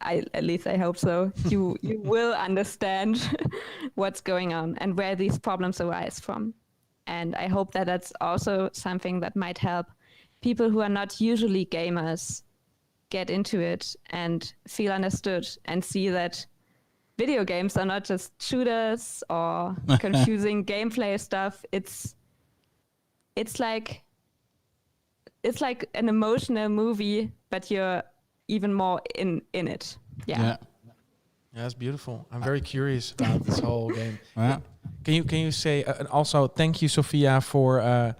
at least I hope so, you will understand what's going on and where these problems arise from. And I hope that that's also something that might help people who are not usually gamers get into it and feel understood and see that video games are not just shooters or confusing gameplay stuff. It's like an emotional movie, but you're even more in it. Yeah, that's beautiful. I'm very curious about this whole game. Yeah. Can you say and also thank you, Sophia, for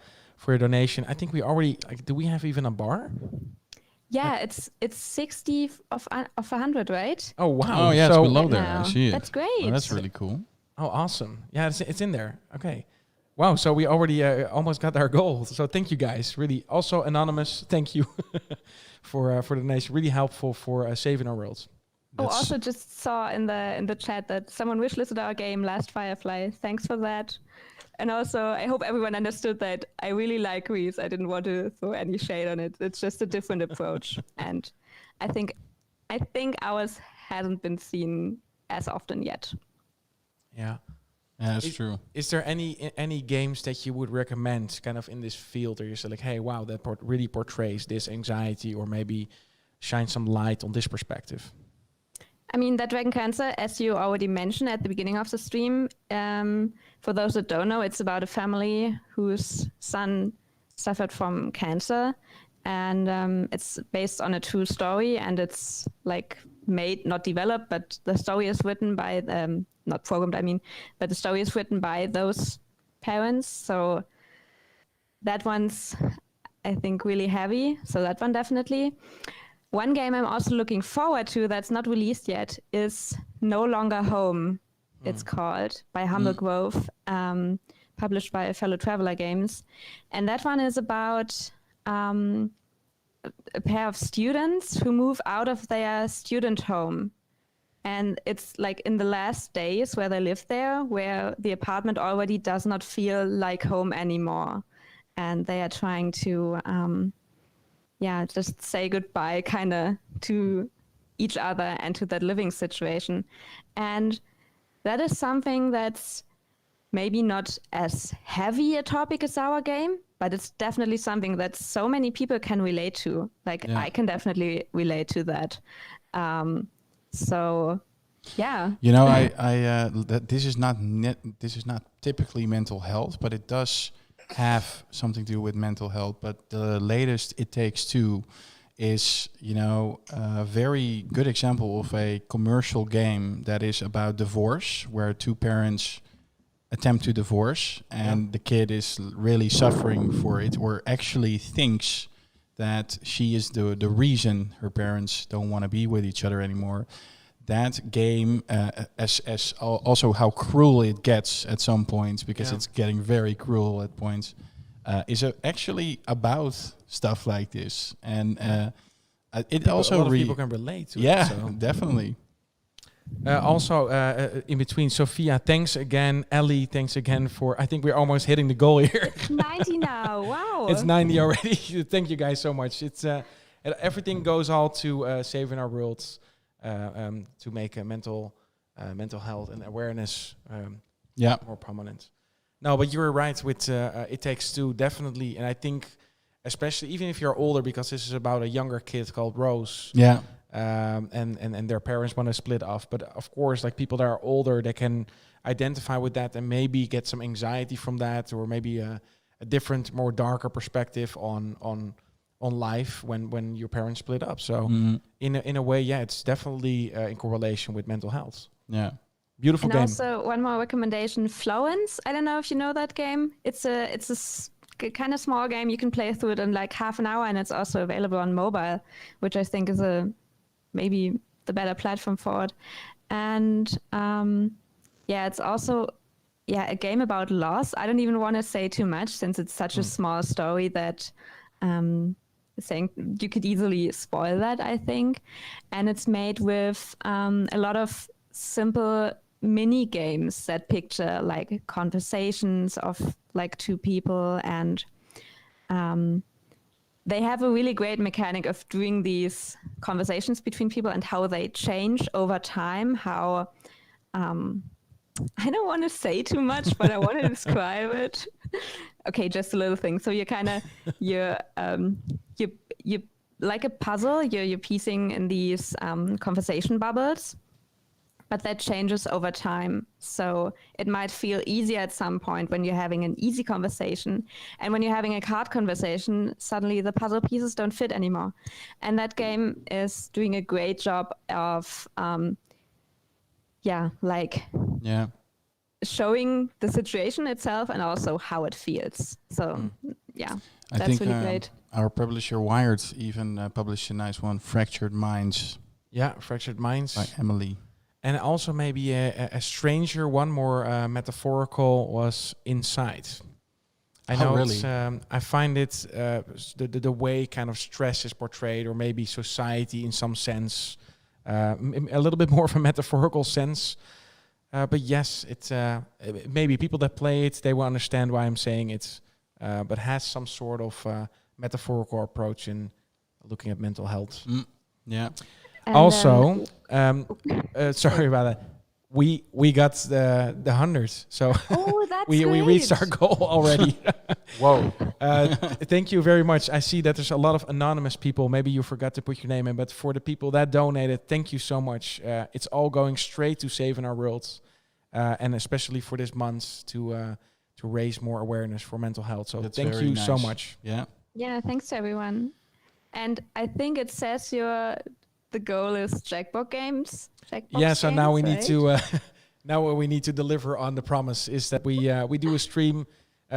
your donation. I think we already do we have even a bar? Yeah, it's 60 of 100, right? Oh wow! Oh yeah, so it's below there. I see it. That's great. Oh, that's really cool. Oh, awesome! Yeah, it's in there. Okay. Wow. So we already almost got our goal. So thank you guys. Really. Also anonymous. Thank you for the donation. Really helpful for saving our worlds. Also just saw in the chat that someone wishlisted our game, Last Firefly. Thanks for that. And also, I hope everyone understood that I really like Reese. I didn't want to throw any shade on it. It's just a different approach. And I think ours hasn't been seen as often yet. Yeah. Yeah, that's true. Is there any games that you would recommend kind of in this field, or you say like, hey, wow, that really portrays this anxiety, or maybe shine some light on this perspective? I mean, that Dragon Cancer, as you already mentioned at the beginning of the stream, for those that don't know, it's about a family whose son suffered from cancer, and it's based on a true story, and it's like made, not developed, but the story is written by, not programmed, I mean, but the story is written by those parents. So that one's, I think, really heavy. So that one definitely. One game I'm also looking forward to that's not released yet is No Longer Home, it's called, by Humble Grove, published by Fellow Traveler Games. And that one is about a pair of students who move out of their student home. And it's like in the last days where they live there, where the apartment already does not feel like home anymore. And they are trying to just say goodbye kind of to each other and to that living situation. And that is something that's maybe not as heavy a topic as our game, but it's definitely something that so many people can relate to. Like, I can definitely relate to that. So Yeah. You know, this is not typically mental health, but it does have something to do with mental health. But the latest It Takes Two is, a very good example of a commercial game that is about divorce, where two parents attempt to divorce, and the kid is really suffering for it, or actually thinks that she is the reason her parents don't want to be with each other anymore. That game, as also how cruel it gets at some points, because it's getting very cruel at points, is actually about stuff like this, and it also a lot of people can relate to it. yeah, So. definitely. Also, in between, Sophia, thanks again. Ellie, thanks again for. I think we're almost hitting the goal here. 90 now. Wow. It's 90 already. Thank you guys so much. It's everything goes all to saving our worlds, to make mental health and awareness more prominent. No, but you're right with It Takes Two, definitely. And I think, especially even if you're older, because this is about a younger kid called Rose. Yeah. And their parents want to split off. But of course, like people that are older, they can identify with that and maybe get some anxiety from that, or maybe a different, more darker perspective on life when your parents split up. So in a way, it's definitely in correlation with mental health. Yeah. Beautiful and game. Also, one more recommendation: Florence. I don't know if you know that game. It's a kind of small game. You can play through it in like half an hour, and it's also available on mobile, which I think is maybe the better platform for it. And it's also a game about loss. I don't even want to say too much, since it's such a small story that saying you could easily spoil that, I think. And it's made with a lot of simple mini games that picture like conversations of like two people, and they have a really great mechanic of doing these conversations between people and how they change over time. How I don't want to say too much, but I want to describe it. Okay, just a little thing. So you're like a puzzle. You're piecing in these conversation bubbles, but that changes over time. So it might feel easier at some point when you're having an easy conversation. And when you're having a hard conversation, suddenly the puzzle pieces don't fit anymore. And that game is doing a great job of, showing the situation itself and also how it feels. So, I that's think really great. our publisher Wired even published a nice one, Fractured Minds. Yeah, Fractured Minds. By Emily. And also maybe a stranger one, more metaphorical, was Inside. I know really? it's, I find it the way kind of stress is portrayed, or maybe society in some sense, a little bit more of a metaphorical sense. But yes, it's maybe people that play it, they will understand why I'm saying it, but has some sort of metaphorical approach in looking at mental health. Yeah. And, Also, sorry about that. We got the 100, so that's we reached our goal already. Whoa. Thank you very much. I see that there's a lot of anonymous people. Maybe you forgot to put your name in, but for the people that donated, thank you so much. It's all going straight to saving our worlds, and especially for this month to raise more awareness for mental health. So That's thank very you nice. so much. Yeah. Yeah, thanks to everyone. And I think it says the goal is Jackbox games. Yeah, so now we need right? to now what we need to deliver on the promise is that we do a stream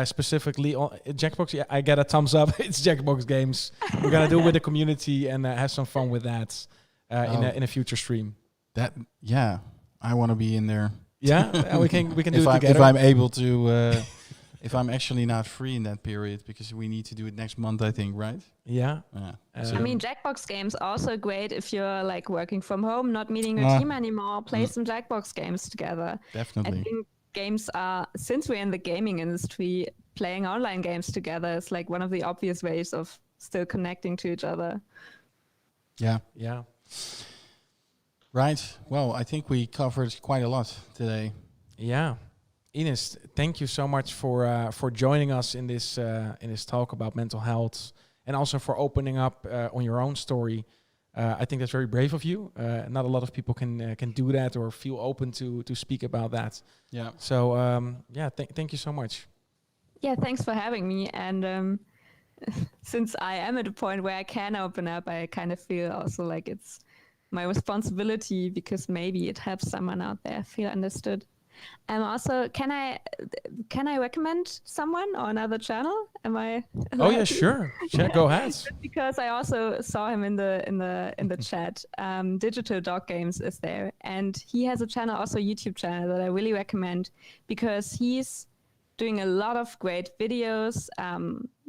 specifically on Jackbox. Yeah, I get a thumbs up. It's Jackbox games. We're gonna do it with the community and have some fun with that in a future stream. I want to be in there. Yeah, we can do it together. If I'm able to. If I'm actually not free in that period, because we need to do it next month, I think, right? Yeah. I mean, Jackbox games also great if you're like working from home, not meeting your team anymore. Play some Jackbox games together. Definitely. I think games are, since we're in the gaming industry, playing online games together is like one of the obvious ways of still connecting to each other. Yeah. Yeah. Right. Well, I think we covered quite a lot today. Yeah. Ines, thank you so much for joining us in this talk about mental health, and also for opening up on your own story. I think that's very brave of you. Not a lot of people can do that or feel open to speak about that. Yeah. So thank you so much. Yeah, thanks for having me. And since I am at a point where I can open up, I kind of feel also like it's my responsibility, because maybe it helps someone out there feel understood. Also, can I recommend someone or another channel? Am I? Oh yeah, sure. Go ahead. Because I also saw him in the chat. Digital Dog Games is there, and he has a channel, also a YouTube channel, that I really recommend, because he's doing a lot of great videos,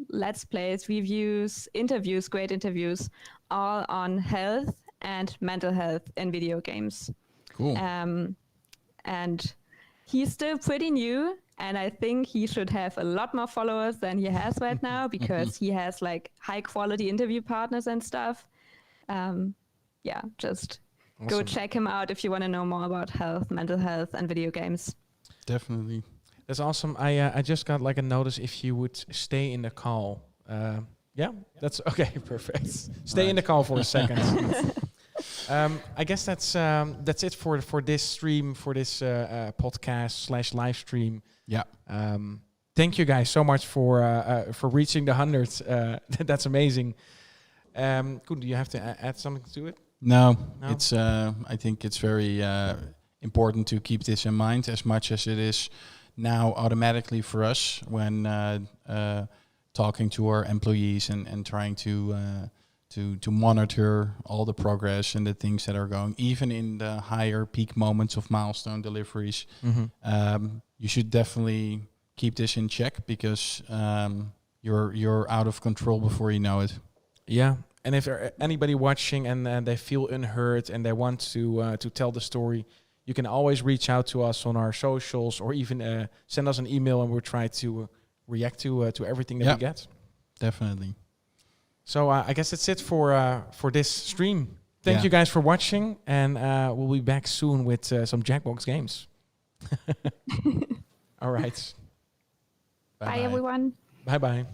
let's plays, reviews, interviews, great interviews, all on health and mental health in video games. Cool. And he's still pretty new, and I think he should have a lot more followers than he has right now, because he has like high quality interview partners and stuff. Just go check him out if you want to know more about health, mental health, and video games. Definitely. That's awesome. I just got like a notice if you would stay in the call. That's okay. Perfect. Stay in the call for a second. I guess that's it for this stream, for this podcast / live stream. Yeah. Thank you guys so much for reaching the 100. That's amazing. Koen, do you have to add something to it? No? It's. I think it's very important to keep this in mind, as much as it is now automatically for us when talking to our employees and trying to monitor all the progress and the things that are going, even in the higher peak moments of milestone deliveries. You should definitely keep this in check, because you're out of control before you know it. Yeah. And if there anybody watching and they feel unheard and they want to tell the story, you can always reach out to us on our socials, or even send us an email, and we'll try to react to everything that we get. Definitely. So I guess that's it for this stream. Thank you guys for watching, and we'll be back soon with some Jackbox games. All right. Bye everyone. Bye-bye.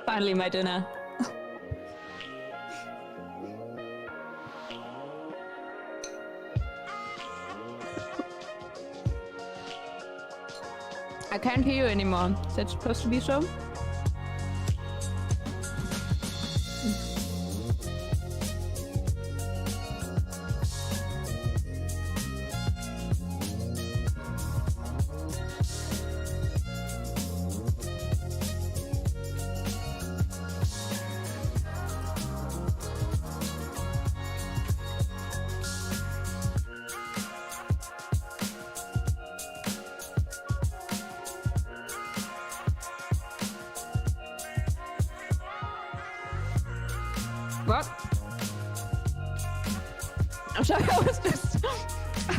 Finally, my dinner. I can't hear you anymore. Is that supposed to be so? What? I'm sorry, I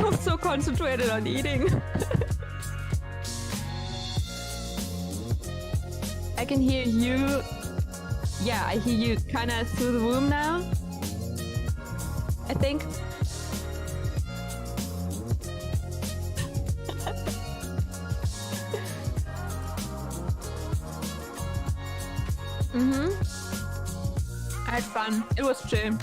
was so concentrated on eating. I can hear you. Yeah, I hear you kind of through the room now, I think. I had fun. It was chill.